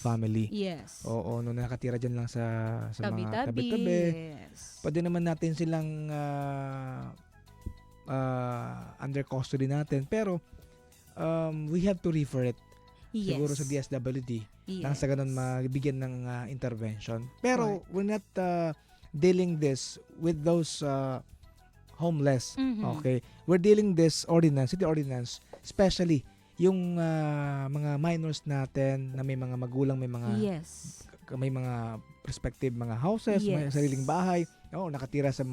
family. Yes. Oo, nakatira dyan lang sa mga Tabi-tabi. tabi-tabi. Yes. Pwede naman natin silang under custody natin. Pero, we have to refer it siguro sa DSWD nang sa ganun mabigyan ng intervention. Pero, we're not dealing this with those homeless. Okay? We're dealing this ordinance, city ordinance, especially yung mga minors natin na may mga magulang, may mga respective mga houses, may sariling bahay, nakatira sa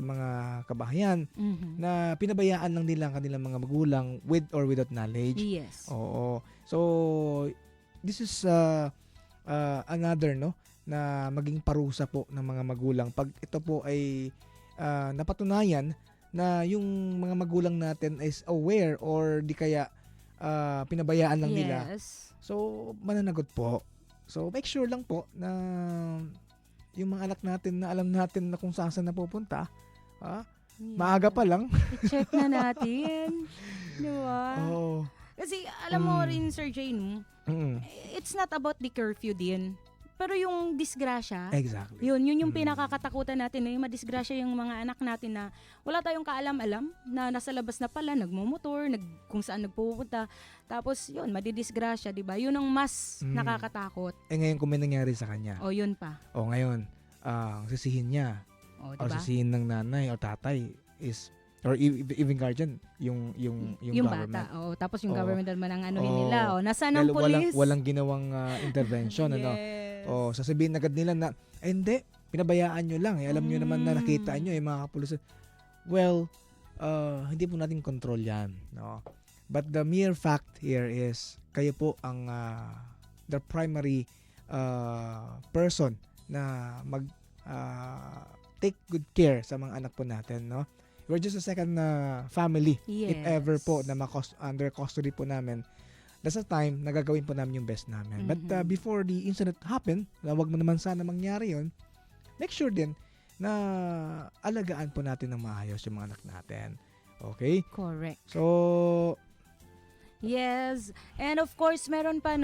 mga kabahayan na pinabayaan lang nila ang kanilang mga magulang with or without knowledge. Yes. Oo. So this is another na maging parusa po ng mga magulang pag ito po ay napatunayan na yung mga magulang natin is aware or di kaya pinabayaan lang nila. So mananagot po. So make sure lang po na yung mga anak natin na alam natin na kung saan napupunta, maaga pa lang. I-check na natin. Diba? Kasi alam mo rin, Sir Jay, it's not about the curfew din. Pero yung disgrasya, Exactly. yun yung pinakakatakutan natin, yung madisgrasya yung mga anak natin na wala tayong kaalam-alam, na nasa labas na pala, nagmumotor, kung saan nagpupunta. Tapos yun, madidisgrasya, di ba? Yun ang mas nakakatakot. Ngayon kung may nangyari sa kanya. O yun pa. Ngayon, sisihin niya. O, Or diba? sisihin ng nanay o tatay is or even guardian yung government. Bata. Oo, tapos yung government naman ang nila. Nasaan ang dahil police? walang ginawang intervention. Yes. Sasabihin agad nila na, hindi, pinabayaan nyo lang. Alam nyo naman na nakita nyo, mga kapulis. Well, hindi po natin control yan. No? But the mere fact here is, kayo po ang the primary person na take good care sa mga anak po natin. No? We're just a second family. If ever po na under custody po namin, that's the time nagagawin po namin yung best namin. But before the incident happened, na wag mo naman sana mangyari yun, make sure din na alagaan po natin ng maayos yung mga anak natin. Okay? Correct. So, yes. And of course, meron pa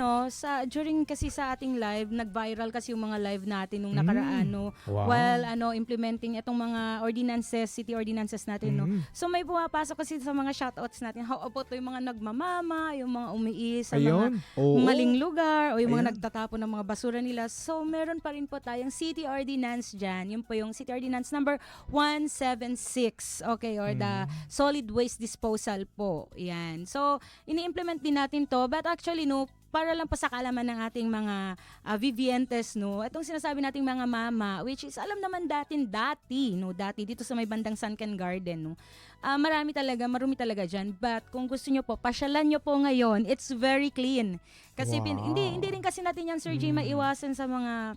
during kasi sa ating live, nag-viral kasi yung mga live natin nung nakaraan, Wow. while implementing itong mga ordinances, city ordinances natin, So may pumapasok kasi sa mga shoutouts natin. How about yung mga nagmamama, yung mga umiis sa mga maling lugar, o yung mga nagtatapon ng mga basura nila. So meron pa rin po tayong city ordinance dyan. Yun po yung city ordinance number 176. Okay, or the solid waste disposal po. Yan. So, implement din natin to, but actually para lang pa sa kaalaman ng ating mga vivientes, itong sinasabi nating mga mama, which is alam naman dati dito sa may bandang Sunken Garden, marumi talaga dyan, but kung gusto nyo po, pasyalan nyo po ngayon, it's very clean. Kasi hindi rin kasi natin yan, Sir J, maiwasan sa mga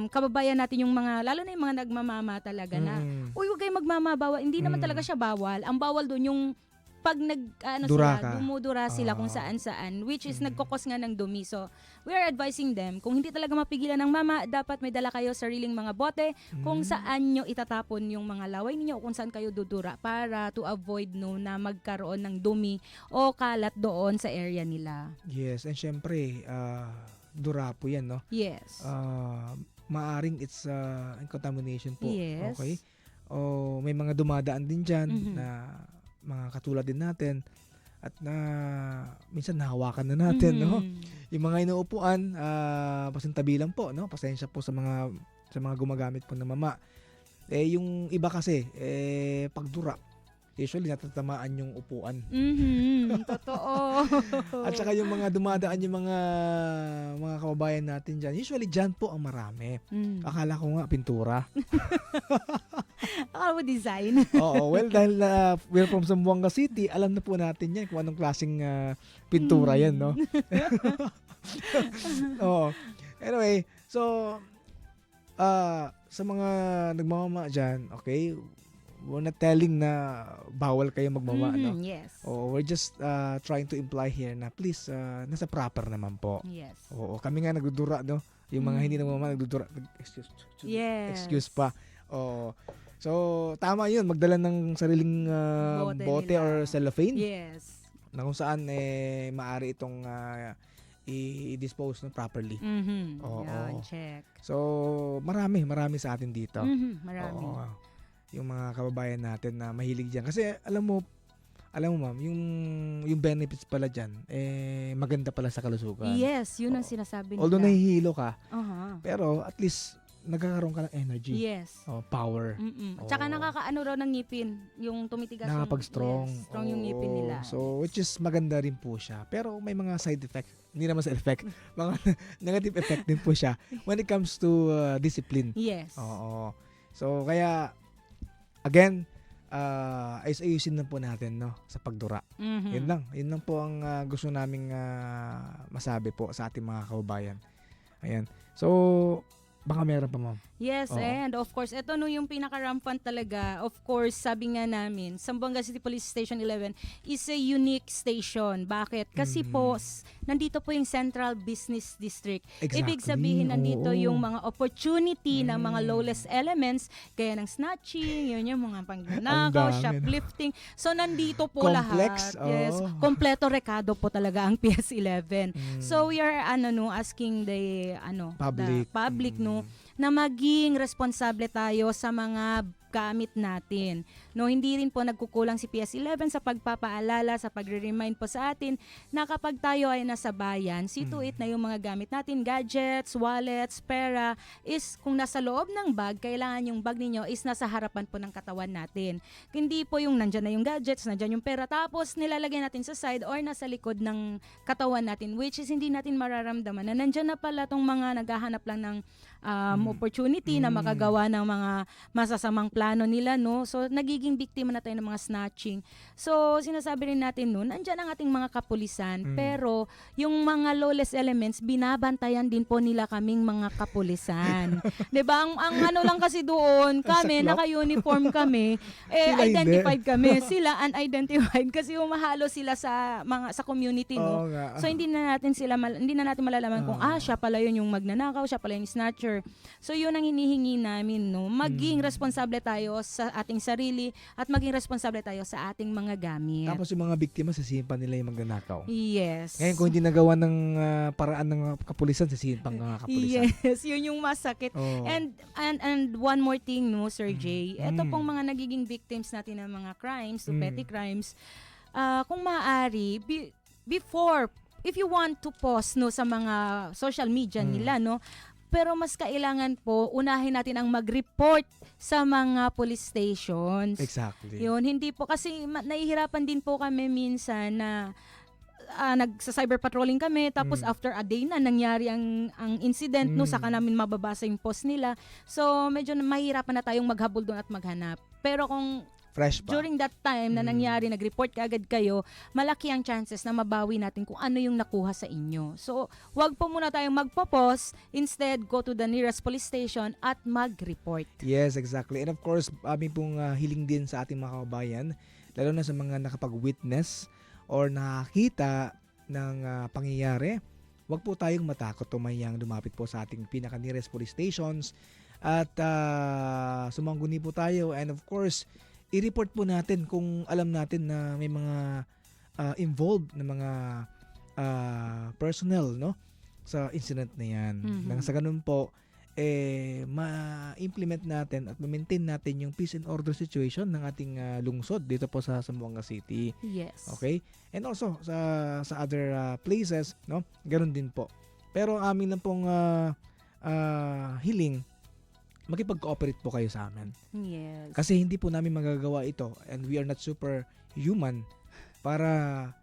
kababayan natin, yung mga, lalo na yung mga nagmamama talaga na, huwag kayo magmama, bawal. Hindi naman talaga siya bawal. Ang bawal doon yung pag dumudura sila kung saan-saan, which is nagkokos nga ng dumi. So, we are advising them, kung hindi talaga mapigilan ng mama, dapat may dala kayo sariling mga bote kung saan nyo itatapon yung mga laway ninyo o kung saan kayo dudura para to avoid na magkaroon ng dumi o kalat doon sa area nila. Yes, and syempre, dura po yan, no? Yes. Maaring it's contamination po. Yes. Okay? O may mga dumadaan din dyan na mga katulad din natin at na minsan nahawakan na natin, no? Yung mga inuupuan, pasintabi lang po, no? Pasensya po sa mga gumagamit po ng mama. Yung iba kasi pagdura, usually natatamaan yung upuan. Totoo. At saka yung mga dumadaan, yung mga kababayan natin dyan, usually dyan po ang marami. Akala ko nga pintura. Akala mo design. Oo, well, dahil we're from Zamboanga City, alam na po natin yan kung anong klaseng pintura yan, no? Oo. Anyway, so sa mga nagmamama dyan, okay, we're not telling na bawal kayo magmama, no? Yes. We're just trying to imply here na please, nasa proper naman po. Yes. Oo, kami nga nagdudura, no? Yung mga hindi nagmamama, nagdudura. Excuse pa. Oo. So, tama yun. Magdala ng sariling bote or cellophane. Yes. Na kung saan maaari itong i-dispose properly. Oo. Yan, check. So, marami sa atin dito. Marami. Oo. Yung mga kababayan natin na mahilig diyan. Kasi alam mo ma'am, yung benefits pala diyan maganda pala sa kalusugan. Yes, yun ang sinasabi nila. Although nahihilo ka, pero at least nagkakaroon ka ng energy. Yes. Power. Tsaka nakakaano raw ng ngipin, yung tumitigas. Nakapag-strong. Yes, strong yung ngipin nila. So, which is maganda rin po siya. Pero may mga side effects. Hindi naman side effect. Mga negative effect din po siya when it comes to discipline. Yes. Oo. So, kaya again, ayusin na po natin, no, sa pagdura. Yun lang po ang gusto naming masabi po sa ating mga kababayan. Ayan. So, Baka meron pa, ma'am. Yes, Oo. and of course, ito no yung pinaka-rampant talaga. Of course, sabi nga namin, Zamboanga City Police Station 11 is a unique station. Bakit? Kasi po, nandito po yung Central Business District. Exactly. Ibig sabihin, nandito Oo. yung mga opportunity ng mga lawless elements, gaya ng snatching, yun yung mga pangnanakaw, Ang dami, no? shoplifting. So, nandito po Complex, lahat. Yes, oo. kompleto rekado po talaga ang PS11. So, we are asking the Public. the public na maging responsable tayo sa mga gamit natin. No, hindi rin po nagkukulang si PS11 sa pagpapaalala, sa pagre-remind po sa atin na kapag tayo ay nasa bayan, see to it na yung mga gamit natin, gadgets, wallets, pera, is kung nasa loob ng bag, kailangan yung bag ninyo is nasa harapan po ng katawan natin. Hindi po yung nandyan na yung gadgets, nandyan yung pera, tapos nilalagay natin sa side or nasa likod ng katawan natin, which is hindi natin mararamdaman na nandyan na pala tong mga naghahanap lang ng opportunity na makagawa ng mga masasamang plano nila, no? So, nagiging biktima na tayo ng mga snatching. So, sinasabi rin natin, no, nandyan ang ating mga kapulisan, pero yung mga lawless elements, binabantayan din po nila kaming mga kapulisan. 'Di ba? Ang ano lang kasi doon, kami, Saklap. naka-uniform kami, Sila identified hindi. kami. Sila unidentified kasi humahalo sila sa community, no? Oo nga. So, hindi na natin malalaman kung siya pala yun yung magnanakaw, siya pala yung snatcher. So, yun ang hinihingi namin, no? Maging responsable tayo sa ating sarili at maging responsable tayo sa ating mga gamit. Tapos yung mga biktima, sasihin pa nila yung magnanakaw. Yes. Ngayon, kung hindi nagawa ng paraan ng kapulisan, sasihin pang mga kapulisan. Yes, yun yung masakit. Oo. And one more thing, no, Sir Jay. Ito pong mga nagiging victims natin ng mga crimes, petty crimes. Kung maaari, before, if you want to post, no, sa mga social media nila, no, pero mas kailangan po, unahin natin ang mag-report sa mga police stations. Exactly. Yun, hindi po, kasi nahihirapan din po kami minsan na nagsa-cyber patrolling kami, tapos after a day na nangyari ang incident, no, saka namin mababasa yung post nila. So, medyo mahirapan na tayong maghabol doon at maghanap. Pero kung fresh pa. during that time na nangyari, nag-report kaagad kayo, malaki ang chances na mabawi natin kung ano yung nakuha sa inyo. So, wag po muna tayong magpo-pause. Instead, go to the nearest police station at mag-report. Yes, exactly. And of course, aming pong hiling din sa ating mga kababayan, lalo na sa mga nakapag-witness or nakakita ng pangyayari, wag po tayong matakot tumayang lumapit po sa ating pinaka-nearest police stations at sumangguni po tayo. And of course, i-report po natin kung alam natin na may mga involved na mga personnel, no, sa incident na yan. Nang sa ganun po, ma-implement natin at ma-maintain natin yung peace and order situation ng ating lungsod dito po sa Zamboanga City. Yes. Okay? And also sa other places, no? Ganun din po. Pero amin lang pong hiling, makipag-cooperate po kayo sa amin. Yes. Kasi hindi po namin magagawa ito and we are not superhuman para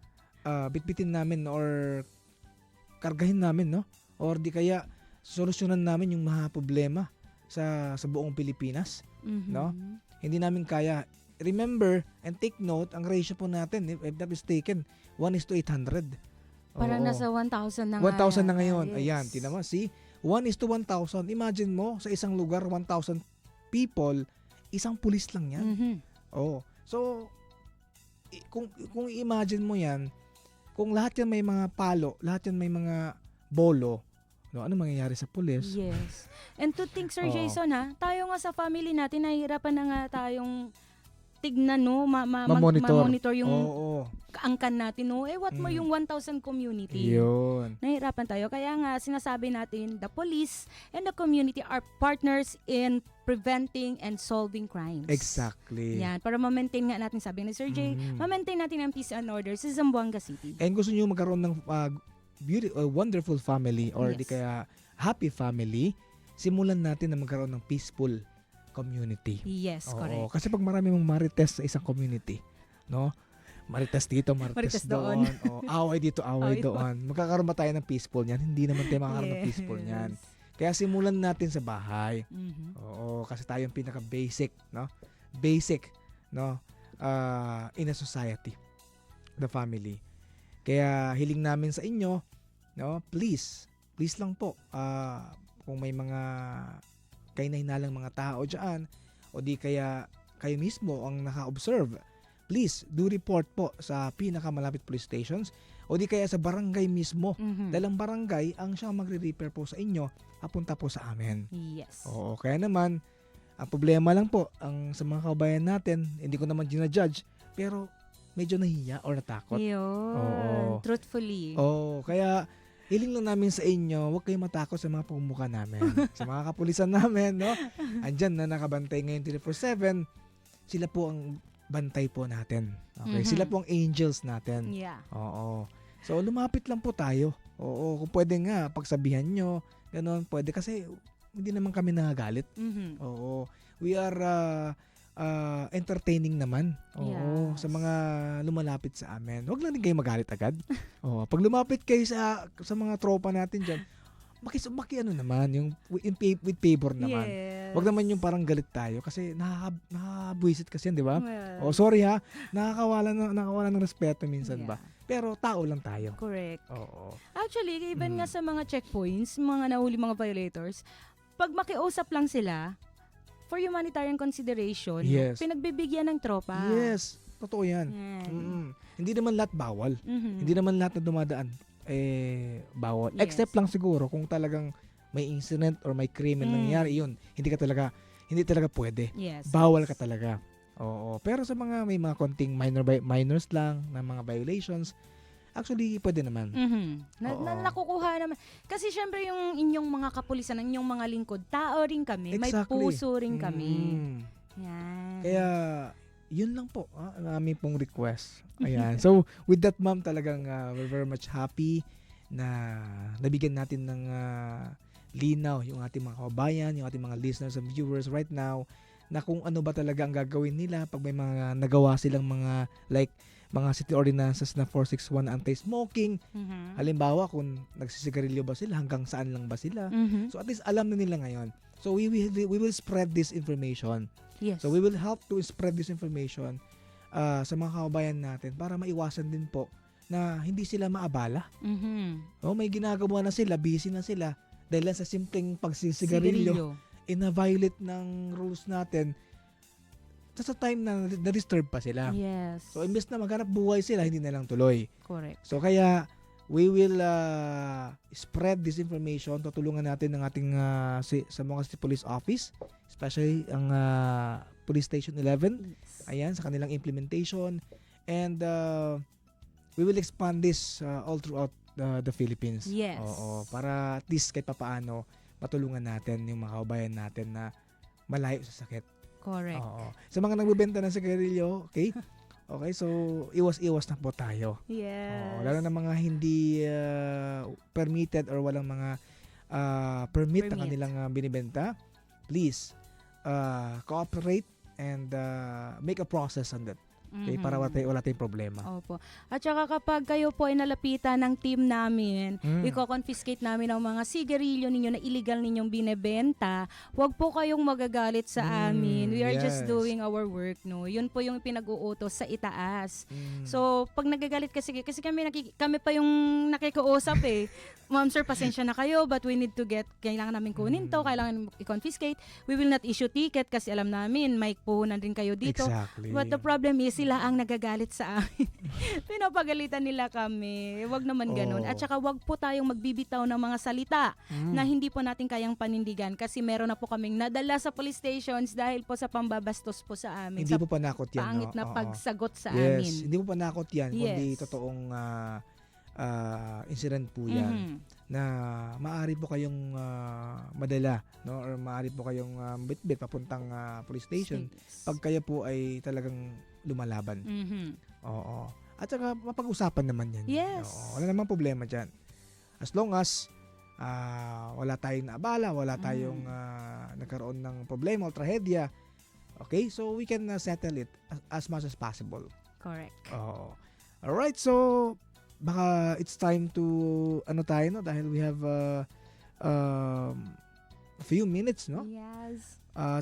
bitbitin namin or kargahin namin, no? Or di kaya solusyonan namin yung mga problema sa buong Pilipinas, no? Hindi namin kaya. Remember and take note, ang ratio po natin, if not mistaken, 1:800. Parang nasa 1,000 na nga. 1,000 na ngayon. Yes. Ayan, tinan mo, see? 1:1,000. Imagine mo, sa isang lugar, 1,000 people, isang pulis lang yan. Oh. So, kung imagine mo yan, kung lahat yan may mga palo, lahat yan may mga bolo, no, ano mangyayari sa pulis? Yes. And to think, Sir Jason, tayo nga sa family natin, nahihirapan na nga tayong tignan, no, ma-monitor yung angkan natin, no. What mo yung 1,000 community? Yun. Nahihirapan tayo. Kaya nga, sinasabi natin, the police and the community are partners in preventing and solving crimes. Exactly. Yan. Para ma-maintain nga natin, sabi ni Sir Jay, ma-maintain natin ang peace and order sa Zamboanga City. And gusto nyo magkaroon ng wonderful family or di kaya happy family, simulan natin na magkaroon ng peaceful community. Yes, correct. Kasi pag marami mong marites sa isang community, no? Marites dito, marites doon. Away dito, away doon. Magkakaroon ba tayo ng peaceful niyan? Hindi naman tayo makakaroon ng peaceful niyan. Kaya simulan natin sa bahay. Oo, kasi tayo yung pinaka-basic, no? Basic, no? In a society. The family. Kaya hiling namin sa inyo, no? Please lang po, kung may mga kahinahinalang mga tao dyan, o di kaya kayo mismo ang naka-observe, please do report po sa pinakamalapit police stations o di kaya sa barangay mismo. Dahil ang barangay ang siyang magre-repair po sa inyo, papunta po sa amin. Yes. Oo, kaya naman, ang problema lang po, sa mga kabayan natin, hindi ko naman ginajudge, pero medyo nahiya or natakot. Yun. Truthfully. Oo, kaya hiling lang namin sa inyo, huwag kayong matakot sa mga pumuka namin. Sa mga kapulisan namin, no? Andyan na nakabantay ngayon 24/7, sila po ang bantay po natin. Okay? Sila po ang angels natin. Yeah. Oo. So, lumapit lang po tayo. Oo, kung pwede nga, pagsabihan nyo, gano'n, pwede kasi hindi naman kami nagagalit. Oo. We are entertaining naman. Oo, sa mga lumalapit sa amin. Huwag lang din kayo magalit agad. Oo, pag lumapit kayo sa mga tropa natin dyan, ano naman, yung with favor naman. Yes. Huwag naman yung parang galit tayo kasi nakakabwisit kasi yan, di ba? Well, Sorry ha, nakakawala ng respeto minsan ba? Pero tao lang tayo. Correct. Oo. Actually, even nga sa mga checkpoints, mga nahuli mga violators, pag makiusap lang sila, for humanitarian consideration, pinagbibigyan ng tropa. Yes, totoo yan. Hindi naman lahat bawal. Hindi naman lahat na dumadaan bawal. Yes. Except lang siguro kung talagang may incident or may crime na nangyari, yun. Hindi talaga pwede. Yes. Bawal ka talaga. Oo. Pero sa may mga konting minors lang na mga violations, actually, pwede naman. Nakukuha naman. Kasi syempre yung inyong mga kapulisan, inyong mga lingkod, tao rin kami. May puso rin kami. Yan. Kaya, yun lang po ang aming pong request. Ayan. So, with that, ma'am, talagang we're very much happy na nabigyan natin ng linaw yung ating mga kababayan, yung ating mga listeners and viewers right now, na kung ano ba talaga ang gagawin nila pag may mga nagawa silang mga mga city ordinances na 461 anti-smoking. Halimbawa, kung nagsisigarilyo ba sila, hanggang saan lang ba sila. So at least alam na nila ngayon. So we will spread this information. Yes. So we will help to spread this information sa mga kababayan natin para maiwasan din po na hindi sila maabala. May ginagawa na sila, busy na sila dahil lang sa simpleng pagsisigarilyo. Ina-violate ng rules natin sa time na na-disturb pa sila. Yes. So, imbes na maghanap buhay sila, hindi na lang tuloy. Correct. So, kaya we will spread this information. Tutulungan natin ng ating sa mga city police office, especially ang Police Station 11. Yes. Ayan, sa kanilang implementation. And we will expand this all throughout the Philippines. Yes. Oo, para at least kahit papaano matulungan natin yung mga kababayan natin na malayo sa sakit. Correct. Oo. Sa mga nagbebenta ng sigarilyo, okay? Okay, so iwas-iwas na po tayo. Yes. Lalo na mga hindi permitted or walang mga permit na kanilang binibenta. Please, cooperate and make a process on that. Okay, para wala tayong problema. Opo. At saka kapag kayo po ay nalapitan ng team namin, i-confiscate namin ang mga sigarilyo ninyo na illegal ninyong binebenta, huwag po kayong magagalit sa amin. We are just doing our work, no? Yun po yung pinag-uutos sa itaas. So, pag nagagalit kasi kami pa yung nakikiusap Ma'am sir, pasensya na kayo, but we need to kailangan namin kunin to, kailangan i-confiscate. We will not issue ticket kasi alam namin, may puhunan rin kayo dito. Exactly. But the problem is, sila ang nagagalit sa amin. Pinapagalitan nila kami. Wag naman ganun. At saka wag po tayong magbibitaw ng mga salita na hindi po natin kayang panindigan kasi meron na po kaming nadala sa police stations dahil po sa pambabastos po sa amin. Hindi po panakot yan. Pangit na pagsagot sa amin. Yes, hindi po panakot yan. Kundi totoong incident po yan na maaari po kayong madala, no, or maaari po kayong bitbit papuntang police station pag kayo po ay talagang lumalaban. Oo. At saka mapag-usapan naman yan. Yes. Oo, wala namang problema dyan. As long as wala tayong naabala, wala tayong nagkaroon ng problema o trahedya, okay, so we can settle it as much as possible. Correct. Oo. Alright, so baka it's time to dahil we have a few minutes, no? Yes.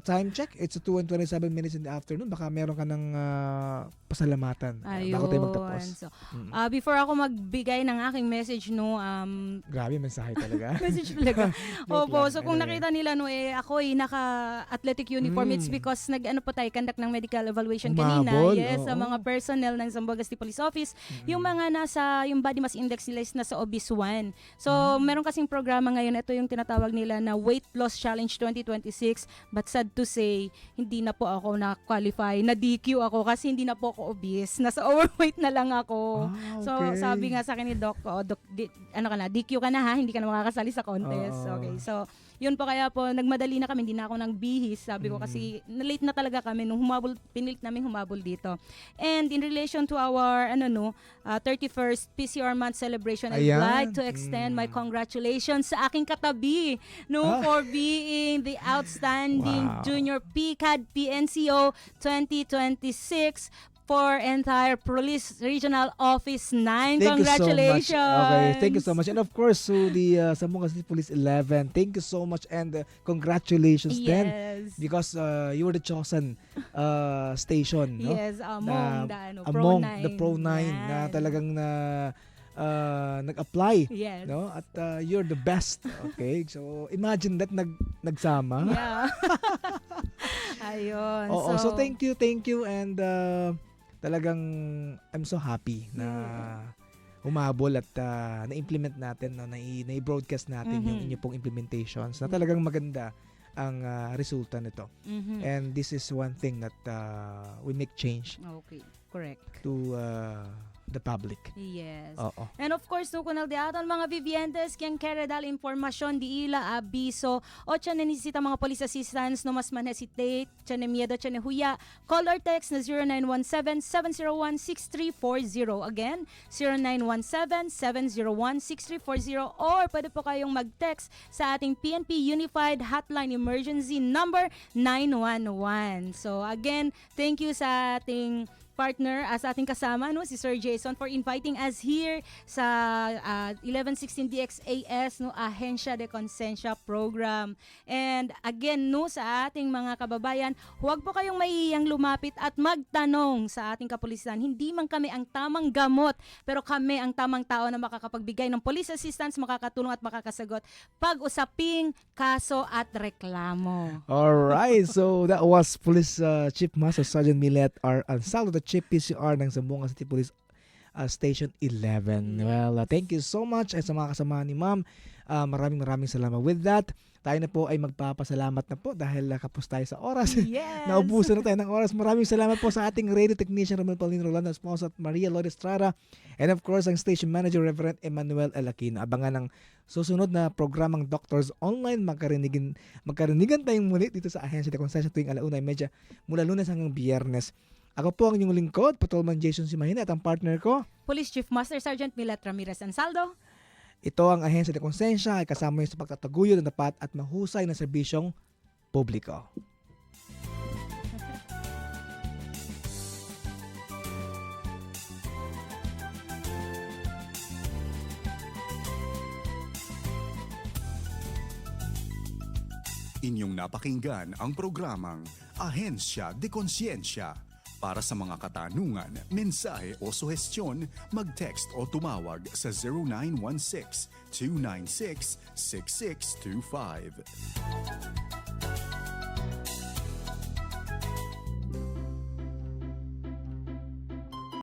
Time check, it's 2:27 minutes in the afternoon. Baka meron ka ng pasalamatan bago tayo magtapos. So, before ako magbigay ng aking message, grabe, mensahe talaga. Message talaga. Opo, so kung nakita nila, ako naka-athletic uniform, it's because nag-ano po tayo, conduct ng medical evaluation kanina. Yes, sa mga personnel ng Zamboanga City Police Office. Yung mga yung body mass index nila is nasa obese 1. So, meron kasing programa ngayon, ito yung tinatawag nila na Weight Loss Challenge 2026. But sad to say, hindi na po ako na-qualify. Na-DQ ako kasi hindi na po ako obese. Nasa overweight na lang ako. Okay. So, sabi nga sa akin ni Doc, DQ ka na ha, hindi ka na makakasali sa contest. Okay, so, yun po kaya po, nagmadali na kami, hindi na ako nang bihis. Sabi ko kasi, late na talaga kami nung pinilit namin humabol dito. And in relation to our, 31st PCR month celebration, I'd like to extend my congratulations sa aking katabi, for being the outstanding Junior PCAD PNCO 2026 for entire Police Regional Office 9. Congratulations! Okay, thank you so much. And of course, to the Zamboanga City Police 11, thank you so much and congratulations then. Because you were the chosen station. No? Yes, among the Pro 9 na talagang nag-apply. Yes. No? At you're the best. Okay, so imagine that nagsama. Yeah. Ayun. So thank you and talagang I'm so happy na umabol at na-implement natin, na-broadcast natin yung inyo pong implementations na talagang maganda ang resulta nito. And this is one thing that we make change. Okay, correct. To the public. Yes. Oo. And of course, kunal di aton mga vivientes kyang keredal informasyon di ila abiso o tiyan nisita mga police assistance no mas man hesitate, tiyan miedo tiyan huya, call or text na 0917-701-6340. Again, 0917-701-6340 or pwede po kayong mag-text sa ating PNP Unified Hotline Emergency number 911. So again, thank you sa ating partner sa ating kasama si Sir Jason for inviting us here sa 1116 DXAS Ahensya de Konsensya program. And again sa ating mga kababayan, huwag po kayong mahihiyang lumapit at magtanong sa ating kapulisan. Hindi man kami ang tamang gamot, pero kami ang tamang tao na makakapagbigay ng police assistance, makakatulong at makakasagot pag-usaping kaso at reklamo. Alright, so that was Police Chief Master Sergeant Milet R. Ansaldo, the Chief PCR ng Zamboanga City Police Station 11. Well, thank you so much sa mga kasama ni Ma'am. Maraming salamat. With that, tayo na po ay magpapasalamat na po dahil kapos tayo sa oras. Yes. Naubusan na tayo ng oras. Maraming salamat po sa ating radio technician Romel Paulino Rolando, sponsor at Maria Lourdes Estrada, and of course ang station manager Reverend Emmanuel El Aquino. Abangan ng susunod na programang Doctors Online. Magkarinigan tayong muli dito sa Ahensya de Konsensya tuwing 1:30 mula Lunes hanggang Biyernes. Ako po ang inyong lingkod, Patrolman Jason Simahina, at ang partner ko, Police Chief Master Sergeant Milet Ramirez Ansaldo. Ito ang Ahensya de Konsensya ay kasama niyo sa pagtataguyod ng tapat at mahusay na serbisyong publiko. Inyong napakinggan ang programang Ahensya de Konsensya. Para sa mga katanungan, mensahe o suhestyon, mag-text o tumawag sa 0916-296-6625.